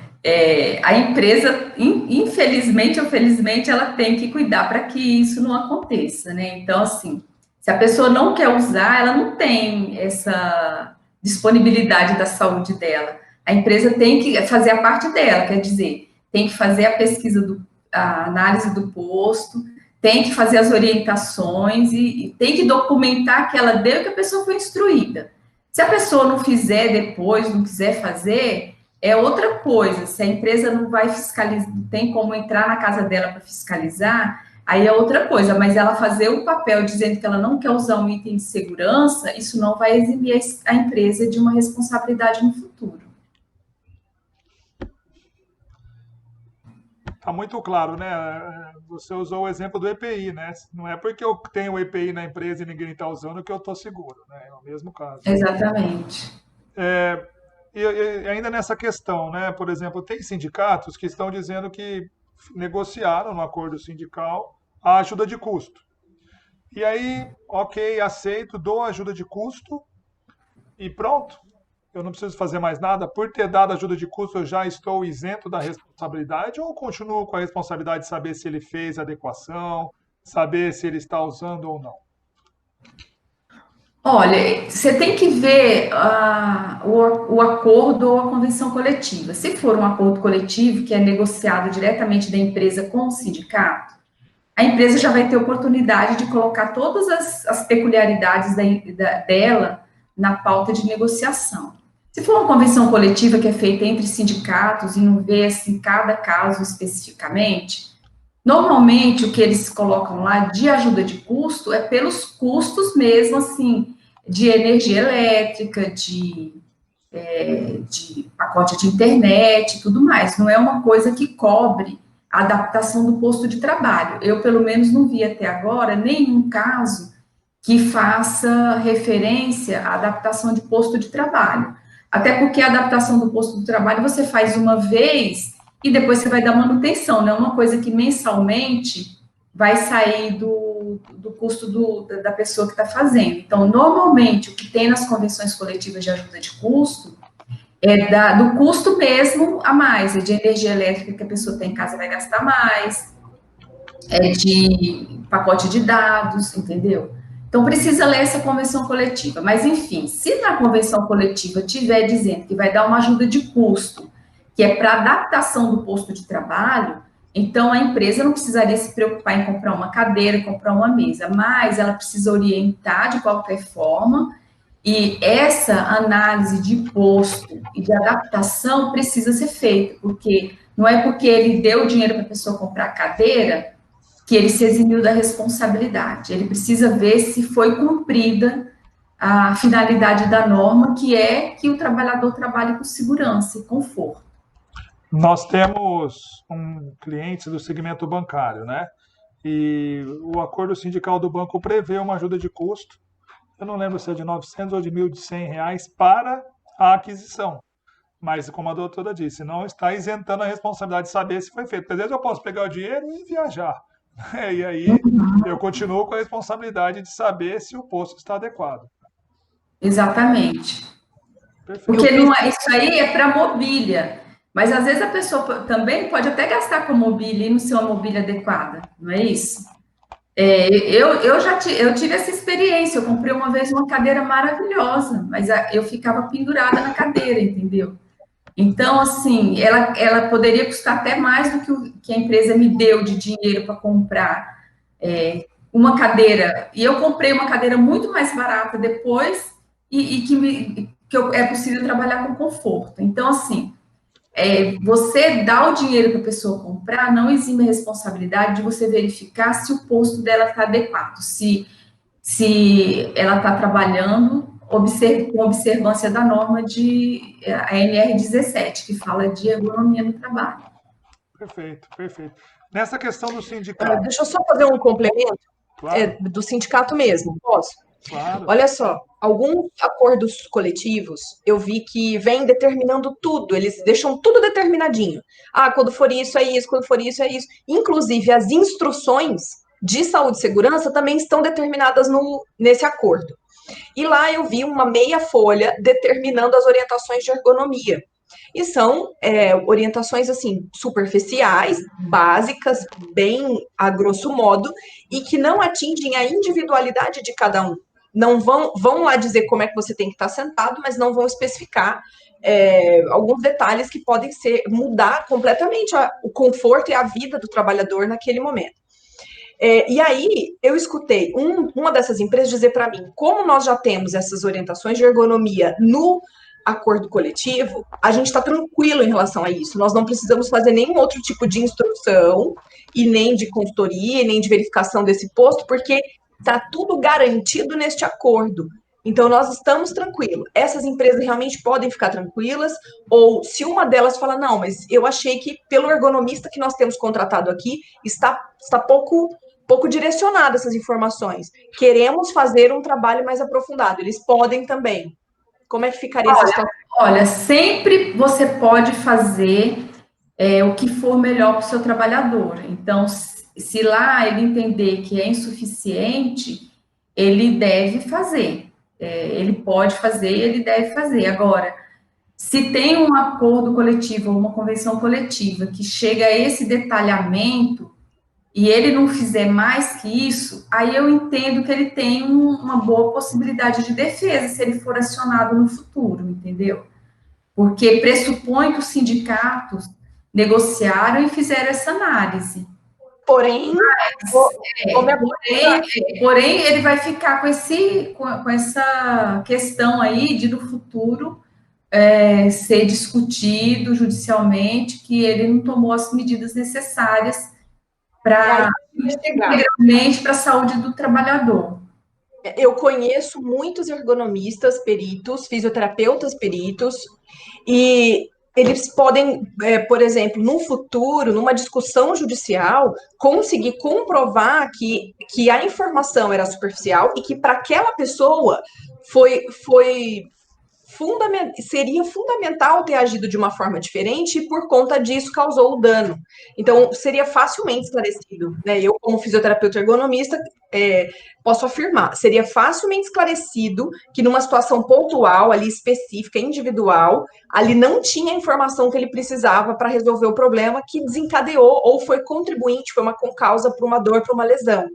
a empresa, infelizmente ou felizmente, ela tem que cuidar para que isso não aconteça, né? Então, assim, se a pessoa não quer usar, ela não tem essa disponibilidade da saúde dela. A empresa tem que fazer a parte dela, quer dizer, tem que fazer a pesquisa, a análise do posto, tem que fazer as orientações e tem que documentar que ela deu e que a pessoa foi instruída. Se a pessoa não fizer depois, não quiser fazer, é outra coisa. Se a empresa não vai fiscalizar, não tem como entrar na casa dela para fiscalizar, aí é outra coisa. Mas ela fazer o papel dizendo que ela não quer usar um item de segurança, isso não vai eximir a empresa de uma responsabilidade no futuro. Está muito claro, né? Você usou o exemplo do EPI, né? Não é porque eu tenho o EPI na empresa e ninguém está usando que eu estou seguro, né? É o mesmo caso. Exatamente. E ainda nessa questão, né? Por exemplo, tem sindicatos que estão dizendo que negociaram no acordo sindical a ajuda de custo. E aí, ok, aceito, dou a ajuda de custo e pronto. Eu não preciso fazer mais nada. Por ter dado ajuda de custo, eu já estou isento da responsabilidade ou continuo com a responsabilidade de saber se ele fez adequação, saber se ele está usando ou não? Olha, você tem que ver o acordo ou a convenção coletiva. Se for um acordo coletivo que é negociado diretamente da empresa com o sindicato, a empresa já vai ter oportunidade de colocar todas as peculiaridades dela na pauta de negociação. Se for uma convenção coletiva que é feita entre sindicatos e não vê assim cada caso especificamente, Normalmente, o que eles colocam lá de ajuda de custo é pelos custos mesmo, assim, de energia elétrica, de pacote de internet e tudo mais. Não é uma coisa que cobre a adaptação do posto de trabalho. Eu, pelo menos, não vi até agora nenhum caso que faça referência à adaptação de posto de trabalho. Até porque a adaptação do posto de trabalho você faz uma vez e depois você vai dar manutenção, não é uma coisa que mensalmente vai sair do custo da pessoa que está fazendo. Então, normalmente, o que tem nas convenções coletivas de ajuda de custo é do custo mesmo a mais, é de energia elétrica que a pessoa tem em casa vai gastar mais, é de pacote de dados, entendeu? Então, precisa ler essa convenção coletiva. Mas, enfim, se na convenção coletiva tiver dizendo que vai dar uma ajuda de custo, que é para adaptação do posto de trabalho, então a empresa não precisaria se preocupar em comprar uma cadeira, comprar uma mesa, mas ela precisa orientar de qualquer forma, e essa análise de posto e de adaptação precisa ser feita, porque não é porque ele deu dinheiro para a pessoa comprar a cadeira que ele se eximiu da responsabilidade. Ele precisa ver se foi cumprida a finalidade da norma, que é que o trabalhador trabalhe com segurança e conforto. Nós temos um cliente do segmento bancário, né? E o acordo sindical do banco prevê uma ajuda de custo, eu não lembro se é de 900 ou de 1.100 reais para a aquisição. Mas, como a doutora disse, não está isentando a responsabilidade de saber se foi feito. Porque às vezes eu posso pegar o dinheiro e viajar. E aí eu continuo com a responsabilidade de saber se o posto está adequado. Exatamente. Perfeito. Porque não é, isso aí é para mobília. Mas às vezes a pessoa também pode até gastar com mobília e não ser uma mobília adequada, não é isso? Eu tive essa experiência. Eu comprei uma vez uma cadeira maravilhosa, mas eu ficava pendurada na cadeira, entendeu? Então, assim, ela poderia custar até mais do que a empresa me deu de dinheiro para comprar uma cadeira. E eu comprei uma cadeira muito mais barata depois e é possível trabalhar com conforto. Então, assim, você dá o dinheiro para a pessoa comprar, não exime a responsabilidade de você verificar se o posto dela está adequado, se ela está trabalhando com observância da norma de ANR17, que fala de ergonomia no trabalho. Perfeito, perfeito. Nessa questão do sindicato. Deixa eu só fazer um complemento. Claro. Do sindicato mesmo, posso? Claro. Olha só, alguns acordos coletivos eu vi que vêm determinando tudo, eles deixam tudo determinadinho. Ah, quando for isso é isso, quando for isso é isso. Inclusive, as instruções de saúde e segurança também estão determinadas nesse acordo. E lá eu vi uma meia folha determinando as orientações de ergonomia. E são orientações, assim, superficiais, básicas, bem a grosso modo, e que não atingem a individualidade de cada um. Não vão lá dizer como é que você tem que estar sentado, mas não vão especificar alguns detalhes que podem mudar completamente o conforto e a vida do trabalhador naquele momento. E aí, eu escutei uma dessas empresas dizer para mim, como nós já temos essas orientações de ergonomia no acordo coletivo, a gente está tranquilo em relação a isso. Nós não precisamos fazer nenhum outro tipo de instrução, e nem de consultoria, e nem de verificação desse posto, porque está tudo garantido neste acordo. Então, nós estamos tranquilos. Essas empresas realmente podem ficar tranquilas, ou se uma delas fala, não, mas eu achei que pelo ergonomista que nós temos contratado aqui, está pouco direcionado essas informações. Queremos fazer um trabalho mais aprofundado. Eles podem também. Como é que ficaria essa situação? Olha, sempre você pode fazer o que for melhor para o seu trabalhador. Então, se lá ele entender que é insuficiente, ele deve fazer. Ele pode fazer e ele deve fazer. Agora, se tem um acordo coletivo ou uma convenção coletiva que chega a esse detalhamento e ele não fizer mais que isso, aí eu entendo que ele tem uma boa possibilidade de defesa se ele for acionado no futuro, entendeu? Porque pressupõe que os sindicatos negociaram e fizeram essa análise. Porém, porém ele vai ficar com essa questão aí de no futuro ser discutido judicialmente que ele não tomou as medidas necessárias para aí que eu ia chegar. integralmente para a saúde do trabalhador. Eu conheço muitos ergonomistas peritos, fisioterapeutas peritos, e eles podem, por exemplo, no futuro, numa discussão judicial, conseguir comprovar que a informação era superficial e que para aquela pessoa foi seria fundamental ter agido de uma forma diferente e por conta disso causou o dano. Então, seria facilmente esclarecido, né? Eu, como fisioterapeuta ergonomista, posso afirmar, seria facilmente esclarecido que numa situação pontual, ali específica, individual, ali não tinha a informação que ele precisava para resolver o problema que desencadeou ou foi contribuinte, foi uma concausa para uma dor, para uma lesão.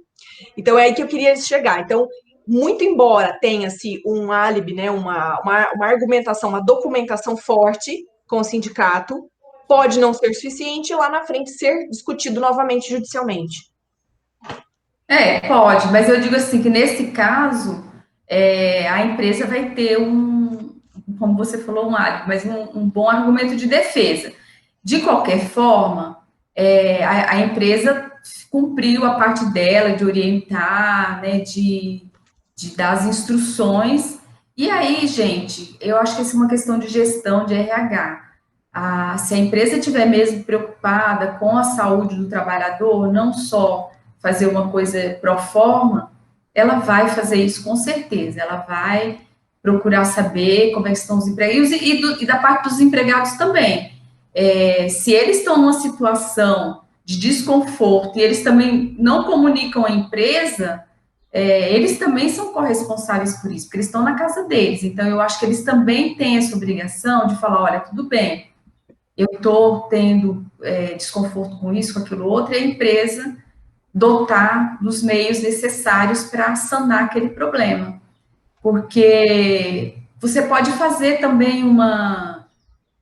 Então, é aí que eu queria chegar. Então, muito embora tenha-se um álibi, né, uma argumentação, uma documentação forte com o sindicato, pode não ser suficiente e lá na frente ser discutido novamente judicialmente. Pode, mas eu digo assim que nesse caso a empresa vai ter como você falou, mas um bom argumento de defesa. De qualquer forma, a empresa cumpriu a parte dela de orientar, né, de dar as instruções. E aí, gente, eu acho que isso é uma questão de gestão de RH. Se a empresa estiver mesmo preocupada com a saúde do trabalhador, não só fazer uma coisa pro forma, ela vai fazer isso com certeza. Ela vai procurar saber como é que estão os empregados e da parte dos empregados também. Se eles estão numa situação de desconforto e eles também não comunicam à empresa, eles também são corresponsáveis por isso, porque eles estão na casa deles. Então, eu acho que eles também têm essa obrigação de falar, olha, tudo bem, eu estou tendo desconforto com isso, com aquilo outro, e a empresa dotar dos meios necessários para sanar aquele problema. Porque você pode fazer também uma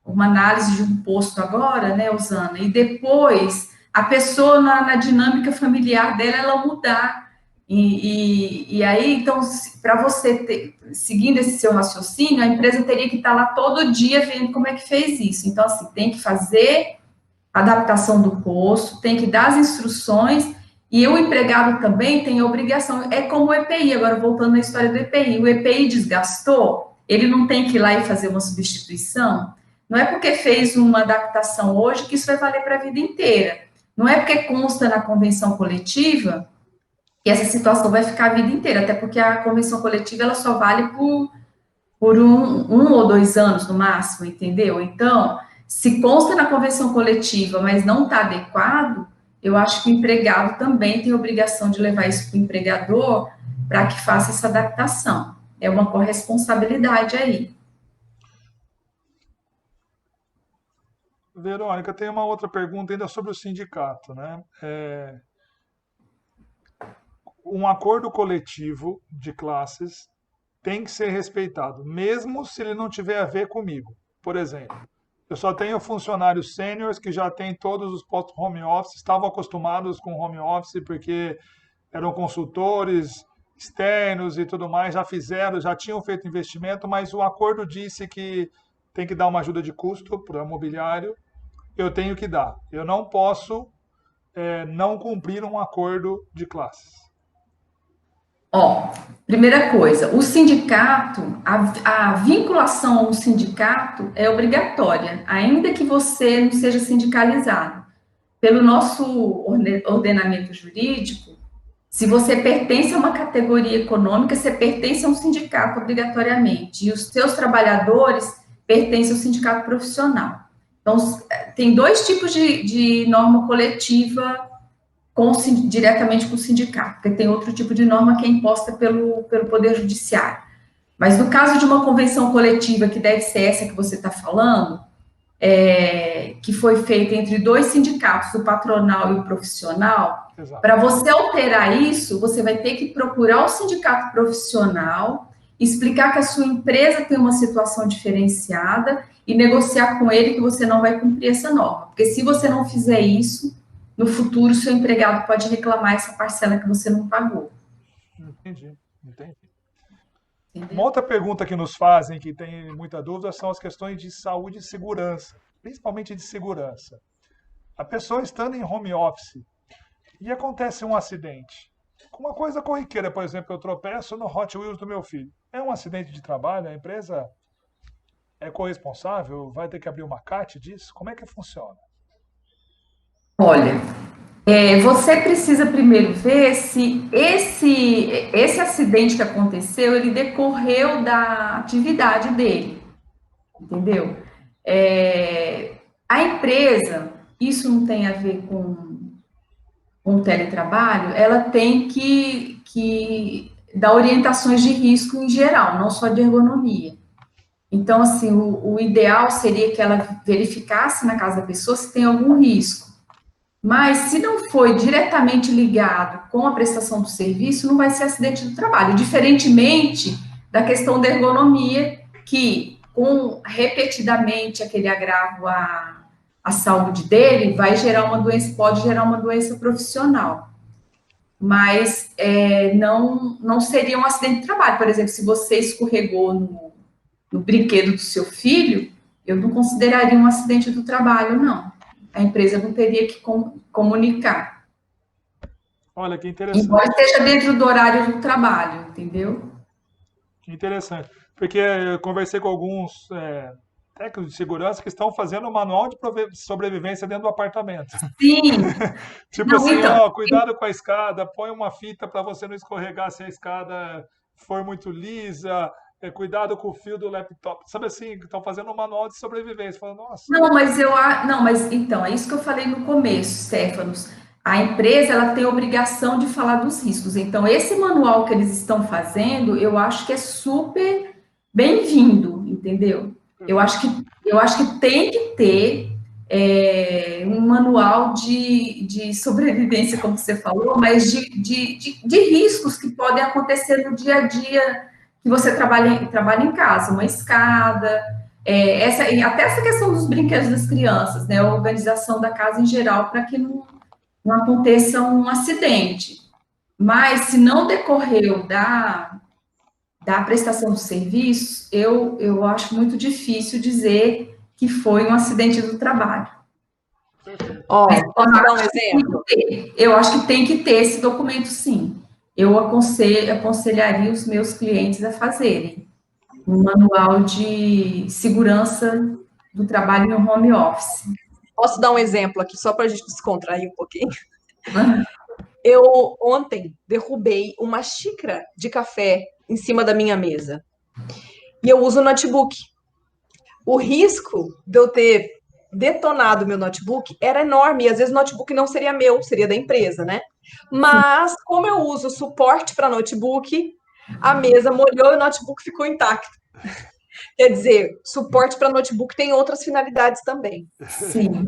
análise de um posto agora, né, Osana, e depois a pessoa na dinâmica familiar dela, ela mudar. E aí, então, para você seguindo esse seu raciocínio, a empresa teria que estar lá todo dia vendo como é que fez isso. Então, assim, tem que fazer a adaptação do posto, tem que dar as instruções, e o empregado também tem a obrigação, é como o EPI, agora voltando na história do EPI, o EPI desgastou, ele não tem que ir lá e fazer uma substituição, não é porque fez uma adaptação hoje que isso vai valer para a vida inteira, não é porque consta na convenção coletiva que essa situação vai ficar a vida inteira, até porque a convenção coletiva ela só vale por um ou 2 anos no máximo, entendeu? Então, se consta na convenção coletiva, mas não está adequado, eu acho que o empregado também tem a obrigação de levar isso para o empregador para que faça essa adaptação. É uma corresponsabilidade aí. Verônica, tem uma outra pergunta ainda sobre o sindicato, né? Um acordo coletivo de classes tem que ser respeitado, mesmo se ele não tiver a ver comigo. Por exemplo, eu só tenho funcionários sêniores que já têm todos os postos home office, estavam acostumados com home office porque eram consultores externos e tudo mais, já tinham feito investimento, mas o acordo disse que tem que dar uma ajuda de custo para o mobiliário, eu tenho que dar. Eu não posso não cumprir um acordo de classes. Primeira coisa, o sindicato, a vinculação ao sindicato é obrigatória, ainda que você não seja sindicalizado. Pelo nosso ordenamento jurídico, se você pertence a uma categoria econômica, você pertence a um sindicato obrigatoriamente, e os seus trabalhadores pertencem ao sindicato profissional. Então, tem 2 tipos de norma coletiva diretamente com o sindicato, porque tem outro tipo de norma que é imposta pelo Poder Judiciário. Mas no caso de uma convenção coletiva, que deve ser essa que você está falando, que foi feita entre 2 sindicatos, o patronal e o profissional, para você alterar isso, você vai ter que procurar o sindicato profissional, explicar que a sua empresa tem uma situação diferenciada e negociar com ele que você não vai cumprir essa norma. Porque se você não fizer isso, no futuro, seu empregado pode reclamar essa parcela que você não pagou. Entendi. Entendeu? Uma outra pergunta que nos fazem, que tem muita dúvida, são as questões de saúde e segurança, principalmente de segurança. A pessoa estando em home office, e acontece um acidente. Uma coisa corriqueira, por exemplo, eu tropeço no Hot Wheels do meu filho. É um acidente de trabalho? A empresa é corresponsável? Vai ter que abrir uma CAT disso? Como é que funciona? Olha, você precisa primeiro ver se esse acidente que aconteceu, ele decorreu da atividade dele, entendeu? A empresa, isso não tem a ver com o teletrabalho, ela tem que dar orientações de risco em geral, não só de ergonomia. Então, assim, o ideal seria que ela verificasse na casa da pessoa se tem algum risco. Mas, se não foi diretamente ligado com a prestação do serviço, não vai ser acidente do trabalho. Diferentemente da questão da ergonomia, que, com repetidamente aquele agravo à saúde dele, vai gerar uma doença, pode gerar uma doença profissional. Mas não seria um acidente de trabalho. Por exemplo, se você escorregou no brinquedo do seu filho, eu não consideraria um acidente do trabalho, não. A empresa não teria que comunicar. Olha, que interessante. Embora esteja dentro do horário do trabalho, entendeu? Que interessante. Porque eu conversei com alguns técnicos de segurança que estão fazendo um manual de sobrevivência dentro do apartamento. Sim. Tipo Não, assim, então, ó, cuidado com a escada, põe uma fita para você não escorregar se a escada for muito lisa, cuidado com o fio do laptop. Sabe assim, estão fazendo um manual de sobrevivência. Falando, nossa. mas então, é isso que eu falei no começo, Stefanos. A empresa, ela tem a obrigação de falar dos riscos. Então, esse manual que eles estão fazendo, eu acho que é super bem-vindo, entendeu? Eu acho que tem que ter um manual de sobrevivência, como você falou, mas de riscos que podem acontecer no dia a dia que você trabalha em casa, uma escada, e até essa questão dos brinquedos das crianças, né? A organização da casa em geral, para que não aconteça um acidente. Mas, se não decorreu da prestação de serviços, eu acho muito difícil dizer que foi um acidente do trabalho. Posso dar um exemplo? Eu acho que tem que ter esse documento, sim. Eu aconselharia os meus clientes a fazerem um manual de segurança do trabalho no home office. Posso dar um exemplo aqui, só para a gente descontrair um pouquinho? Eu ontem derrubei uma xícara de café em cima da minha mesa. E eu uso notebook. O risco de eu ter detonado meu notebook era enorme. E às vezes o notebook não seria meu, seria da empresa, né? Mas, como eu uso suporte para notebook, a mesa molhou e o notebook ficou intacto. Quer dizer, suporte para notebook tem outras finalidades também. Sim.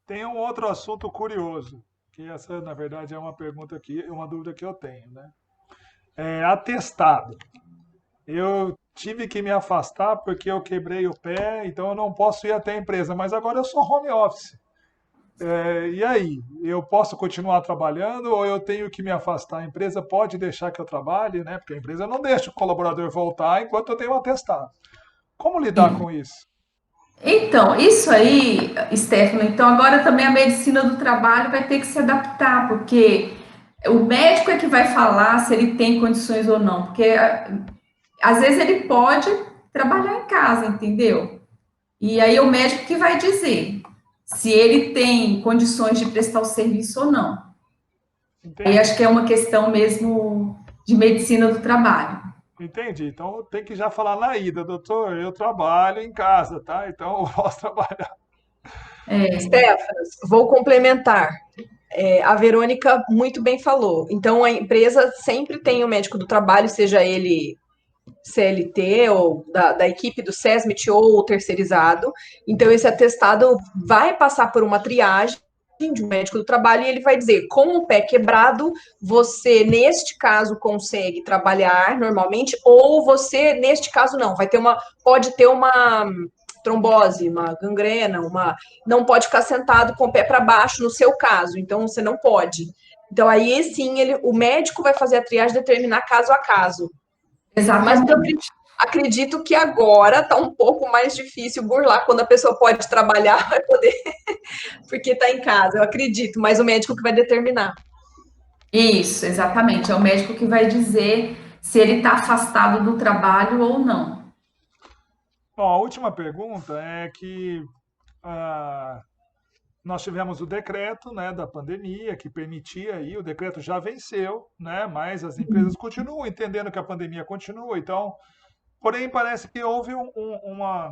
Tem um outro assunto curioso, que essa, na verdade, é uma pergunta aqui, uma dúvida que eu tenho, né? Atestado. Eu tive que me afastar porque eu quebrei o pé, então eu não posso ir até a empresa, mas agora eu sou home office. E aí, eu posso continuar trabalhando ou eu tenho que me afastar? A empresa pode deixar que eu trabalhe, né? Porque a empresa não deixa o colaborador voltar enquanto eu tenho um atestado. Como lidar com isso? Então, isso aí, Stefano, então agora também a medicina do trabalho vai ter que se adaptar, porque o médico é que vai falar se ele tem condições ou não, porque às vezes ele pode trabalhar em casa, entendeu? E aí o médico que vai dizer se ele tem condições de prestar o serviço ou não. Entendi. Aí acho que é uma questão mesmo de medicina do trabalho. Entendi. Então tem que já falar na ida, doutor, eu trabalho em casa, tá? Então eu posso trabalhar. Stefanos, vou complementar. A Verônica muito bem falou. Então, a empresa sempre tem o médico do trabalho, seja ele CLT ou da equipe do SESMIT ou terceirizado. Então, esse atestado vai passar por uma triagem de um médico do trabalho e ele vai dizer, com o pé quebrado, você, neste caso, consegue trabalhar normalmente, ou você, neste caso, não. Pode ter uma trombose, uma gangrena, não pode ficar sentado com o pé para baixo, no seu caso. Então, você não pode. Então, aí sim, o médico vai fazer a triagem e determinar caso a caso. Exatamente. Acredito que agora está um pouco mais difícil burlar quando a pessoa pode trabalhar, vai poder, porque está em casa, eu acredito, mas o médico que vai determinar. Isso, exatamente. É o médico que vai dizer se ele está afastado do trabalho ou não. Bom, a última pergunta é que ah, nós tivemos o decreto, né, da pandemia que permitia aí, o decreto já venceu, né, mas as empresas continuam entendendo que a pandemia continua, então, porém parece que houve uma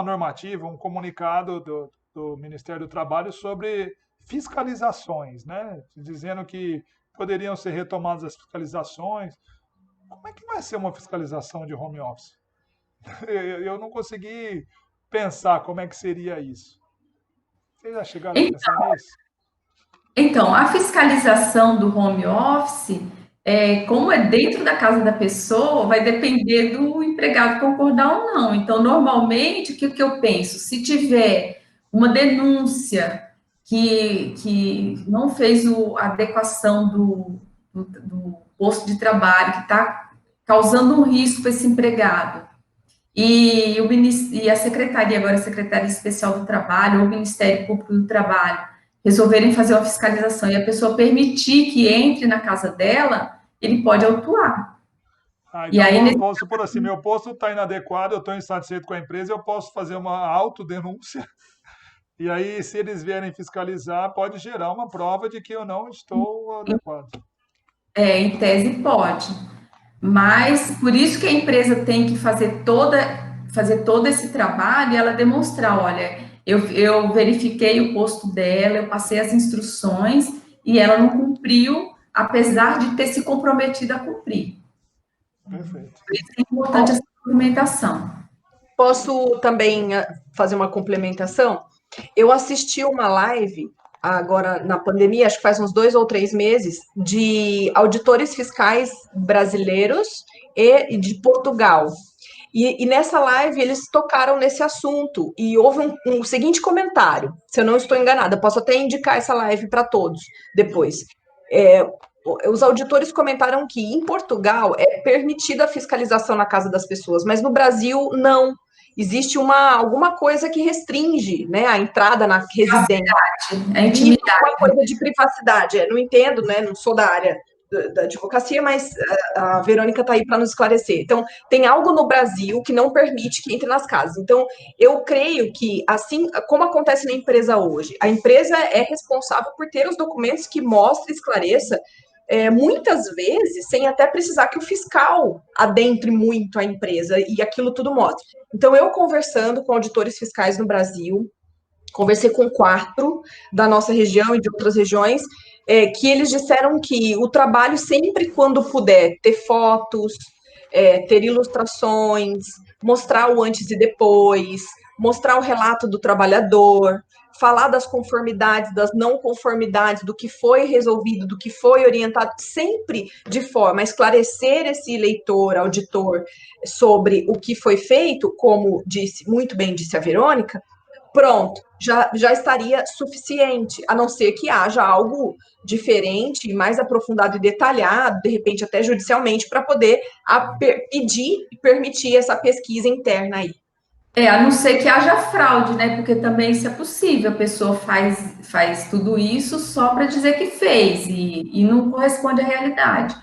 normativa, um comunicado do Ministério do Trabalho sobre fiscalizações, né, dizendo que poderiam ser retomadas as fiscalizações. Como é que vai ser uma fiscalização de home office? Eu não consegui pensar como é que seria isso. Vocês já chegaram a pensar nisso? Então, a fiscalização do home office, como é dentro da casa da pessoa, vai depender do empregado concordar ou não. Então, normalmente, o que eu penso? Se tiver uma denúncia que não fez a adequação do posto de trabalho, que está causando um risco para esse empregado, e a secretaria, agora a Secretaria Especial do Trabalho, ou o Ministério Público do Trabalho, resolverem fazer uma fiscalização e a pessoa permitir que entre na casa dela, ele pode autuar. E Então, aí, vamos supor assim, meu posto está inadequado, eu estou insatisfeito com a empresa, eu posso fazer uma autodenúncia, e aí, se eles vierem fiscalizar, pode gerar uma prova de que eu não estou adequado. em tese pode. Mas, por isso que a empresa tem que fazer todo esse trabalho e ela demonstrar, olha, eu verifiquei o posto dela, eu passei as instruções e ela não cumpriu, apesar de ter se comprometido a cumprir. Perfeito. Por isso que é importante essa documentação. Posso também fazer uma complementação? Eu assisti uma live agora na pandemia, acho que faz uns 2 ou 3 meses, de auditores fiscais brasileiros e de Portugal. E nessa live eles tocaram nesse assunto e houve um seguinte comentário, se eu não estou enganada, posso até indicar essa live para todos depois. Os auditores comentaram que em Portugal é permitida a fiscalização na casa das pessoas, mas no Brasil não. Existe alguma coisa que restringe, né, a entrada na residência. A intimidade. E uma coisa de privacidade. Não entendo, né, não sou da área da advocacia, mas a Verônica está aí para nos esclarecer. Então, tem algo no Brasil que não permite que entre nas casas. Então, eu creio que, assim como acontece na empresa hoje, a empresa é responsável por ter os documentos que mostra e esclareça, muitas vezes, sem até precisar que o fiscal adentre muito a empresa e aquilo tudo mostre. Então, eu conversando com auditores fiscais no Brasil, conversei com 4 da nossa região e de outras regiões, que eles disseram que o trabalho, sempre quando puder, ter fotos, ter ilustrações, mostrar o antes e depois, mostrar o relato do trabalhador, falar das conformidades, das não conformidades, do que foi resolvido, do que foi orientado, sempre de forma a esclarecer esse leitor, auditor, sobre o que foi feito, como disse, muito bem disse a Verônica, pronto, já estaria suficiente, a não ser que haja algo diferente, mais aprofundado e detalhado, de repente até judicialmente, para poder pedir e permitir essa pesquisa interna aí. A não ser que haja fraude, né? Porque também isso é possível, a pessoa faz tudo isso só para dizer que fez e não corresponde à realidade.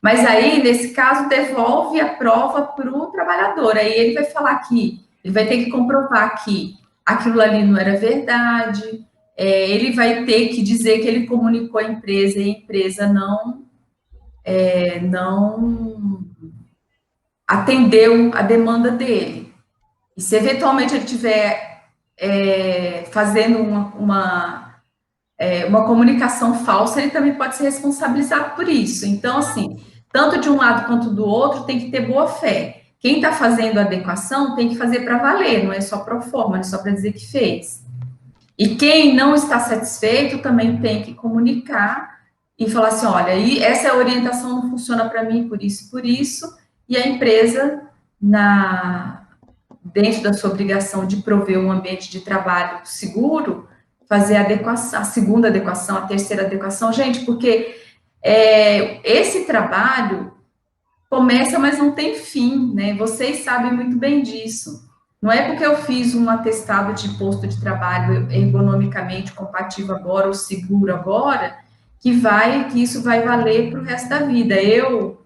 Mas aí, nesse caso, devolve a prova para o trabalhador. Aí ele vai falar que, ele vai ter que comprovar que aquilo ali não era verdade, ele vai ter que dizer que ele comunicou à empresa e a empresa não atendeu a demanda dele. E se eventualmente ele estiver fazendo uma comunicação falsa, ele também pode ser responsabilizado por isso. Então, assim, tanto de um lado quanto do outro, tem que ter boa fé. Quem está fazendo a adequação tem que fazer para valer, não é só pro forma, não é só para dizer que fez. E quem não está satisfeito também tem que comunicar e falar assim, olha, essa orientação não funciona para mim por isso, e a empresa, dentro da sua obrigação de prover um ambiente de trabalho seguro, fazer a segunda adequação, a terceira adequação, gente, porque esse trabalho, começa, mas não tem fim, né? Vocês sabem muito bem disso. Não é porque eu fiz um atestado de posto de trabalho ergonomicamente compatível agora ou seguro agora que isso vai valer para o resto da vida. Eu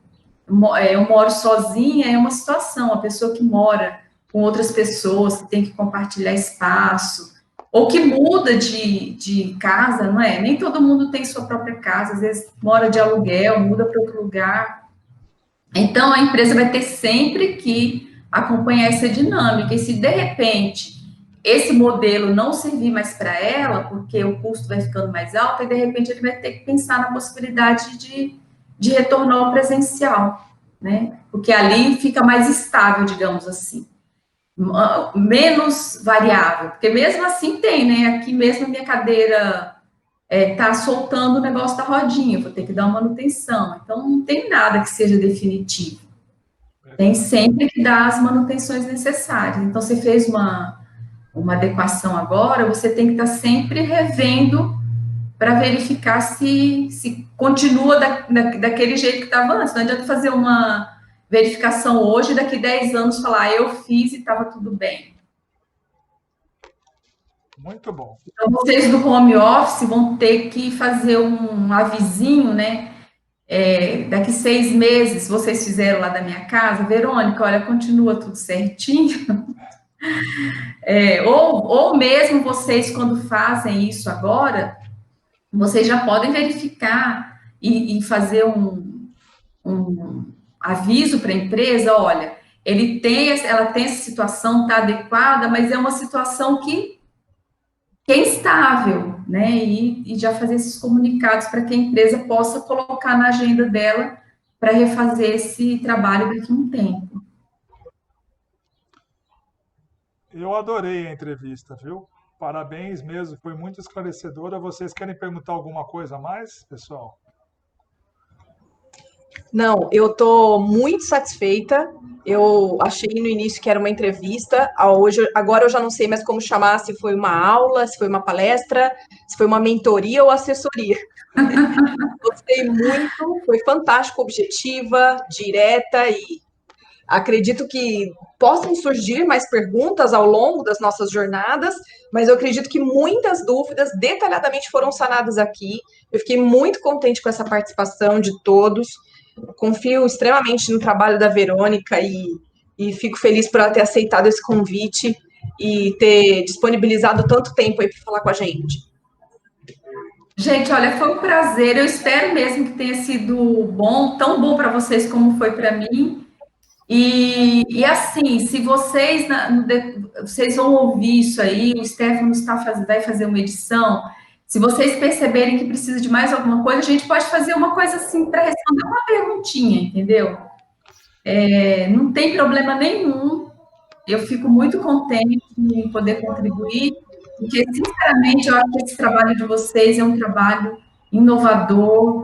moro sozinha, é uma situação. A pessoa que mora com outras pessoas, que tem que compartilhar espaço, ou que muda de casa, não é? Nem todo mundo tem sua própria casa, às vezes mora de aluguel, muda para outro lugar. Então, a empresa vai ter sempre que acompanhar essa dinâmica. E se, de repente, esse modelo não servir mais para ela, porque o custo vai ficando mais alto, e de repente ele vai ter que pensar na possibilidade de retornar ao presencial, né? Porque ali fica mais estável, digamos assim, menos variável, porque mesmo assim tem, né? Aqui mesmo a minha cadeira tá soltando o negócio da rodinha, vou ter que dar uma manutenção. Então, não tem nada que seja definitivo. Tem sempre que dar as manutenções necessárias. Então, você fez uma adequação agora, você tem que estar sempre revendo para verificar se continua daquele jeito que estava antes. Não adianta fazer uma verificação hoje, daqui 10 anos falar, eu fiz e estava tudo bem. Muito bom. Então, vocês do home office vão ter que fazer um avisinho, né? Daqui 6 meses, vocês fizeram lá da minha casa, Verônica, olha, continua tudo certinho. Ou mesmo vocês, quando fazem isso agora, vocês já podem verificar e fazer um aviso para a empresa, olha, ela tem essa situação, está adequada, mas é uma situação que é instável, né? E já fazer esses comunicados para que a empresa possa colocar na agenda dela para refazer esse trabalho daqui a um tempo. Eu adorei a entrevista, viu? Parabéns mesmo, foi muito esclarecedora. Vocês querem perguntar alguma coisa a mais, pessoal? Não, eu estou muito satisfeita. Eu achei no início que era uma entrevista. Agora eu já não sei mais como chamar, se foi uma aula, se foi uma palestra, se foi uma mentoria ou assessoria. Gostei muito, foi fantástico, objetiva, direta e acredito que possam surgir mais perguntas ao longo das nossas jornadas, mas eu acredito que muitas dúvidas detalhadamente foram sanadas aqui. Eu fiquei muito contente com essa participação de todos. Confio extremamente no trabalho da Verônica e fico feliz por ela ter aceitado esse convite e ter disponibilizado tanto tempo aí para falar com a gente. Gente, olha, foi um prazer. Eu espero mesmo que tenha sido bom, tão bom para vocês como foi para mim. E assim, se vocês, vocês vão ouvir isso aí, o Stefano vai fazer uma edição. Se vocês perceberem que precisa de mais alguma coisa, a gente pode fazer uma coisa assim para responder uma perguntinha, entendeu? Não tem problema nenhum. Eu fico muito contente em poder contribuir, porque, sinceramente, eu acho que esse trabalho de vocês é um trabalho inovador,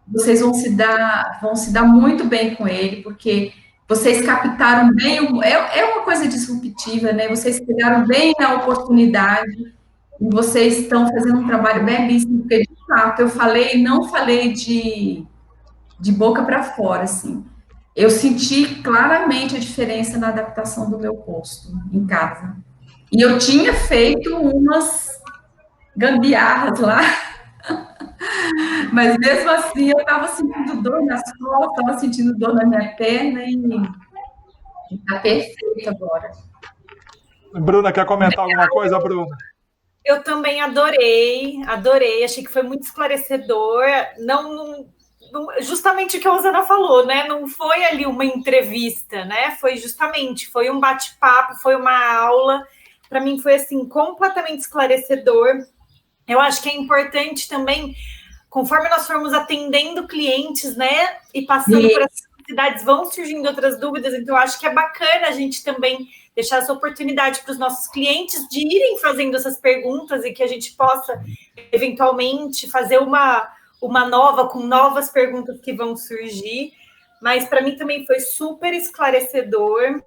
vocês vão se dar muito bem com ele, porque vocês captaram bem, é uma coisa disruptiva, né? Vocês pegaram bem a oportunidade e vocês estão fazendo um trabalho belíssimo, porque, de fato, não falei de boca para fora, assim. Eu senti claramente a diferença na adaptação do meu posto em casa. E eu tinha feito umas gambiarras lá, mas mesmo assim eu estava sentindo dor nas costas, estava sentindo dor na minha perna e está perfeito agora. Bruna, quer comentar alguma coisa, Bruna? Eu também adorei, achei que foi muito esclarecedor. Justamente o que a Rosana falou, né? Não foi ali uma entrevista, né? Foi um bate-papo, foi uma aula. Para mim foi assim completamente esclarecedor. Eu acho que é importante também, conforme nós formos atendendo clientes, né? E passando por essas necessidades, vão surgindo outras dúvidas. Então, eu acho que é bacana a gente também deixar essa oportunidade para os nossos clientes de irem fazendo essas perguntas e que a gente possa, eventualmente, fazer uma nova, com novas perguntas que vão surgir. Mas, para mim, também foi super esclarecedor.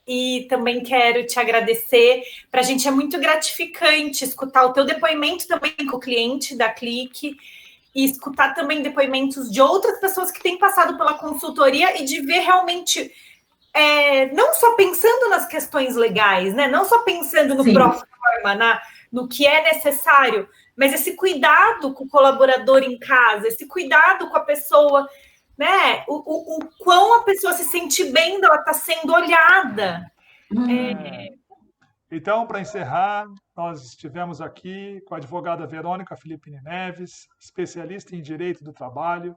E também quero te agradecer. Para a gente é muito gratificante escutar o teu depoimento também com o cliente da Clique. e escutar também depoimentos de outras pessoas que têm passado pela consultoria e de ver realmente, não só pensando nas questões legais, né? Não só pensando no pró-forma, no que é necessário, mas esse cuidado com o colaborador em casa, esse cuidado com a pessoa, né? O quão a pessoa se sente bem dela estar sendo olhada. Então, para encerrar, nós estivemos aqui com a advogada Verônica Filipine Neves, especialista em Direito do Trabalho,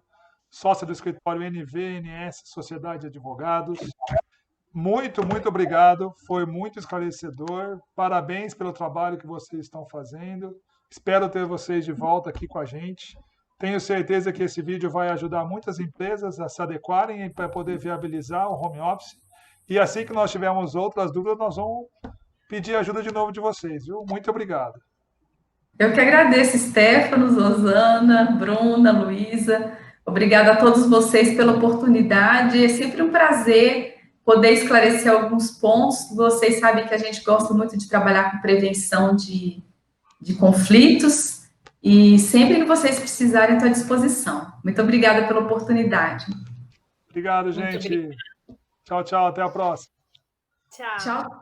sócia do escritório NVNS Sociedade de Advogados. Muito obrigado, foi muito esclarecedor. Parabéns pelo trabalho que vocês estão fazendo. Espero ter vocês de volta aqui com a gente. Tenho certeza que esse vídeo vai ajudar muitas empresas a se adequarem para poder viabilizar o home office. E assim que nós tivermos outras dúvidas, nós vamos pedir ajuda de novo de vocês, viu? Muito obrigado. Eu que agradeço, Stefano, Rosana, Bruna, Luísa. Obrigada a todos vocês pela oportunidade. É sempre um prazer poder esclarecer alguns pontos. Vocês sabem que a gente gosta muito de trabalhar com prevenção de conflitos. E sempre que vocês precisarem, estou à disposição. Muito obrigada pela oportunidade. Obrigado, gente. Tchau, até a próxima. Tchau.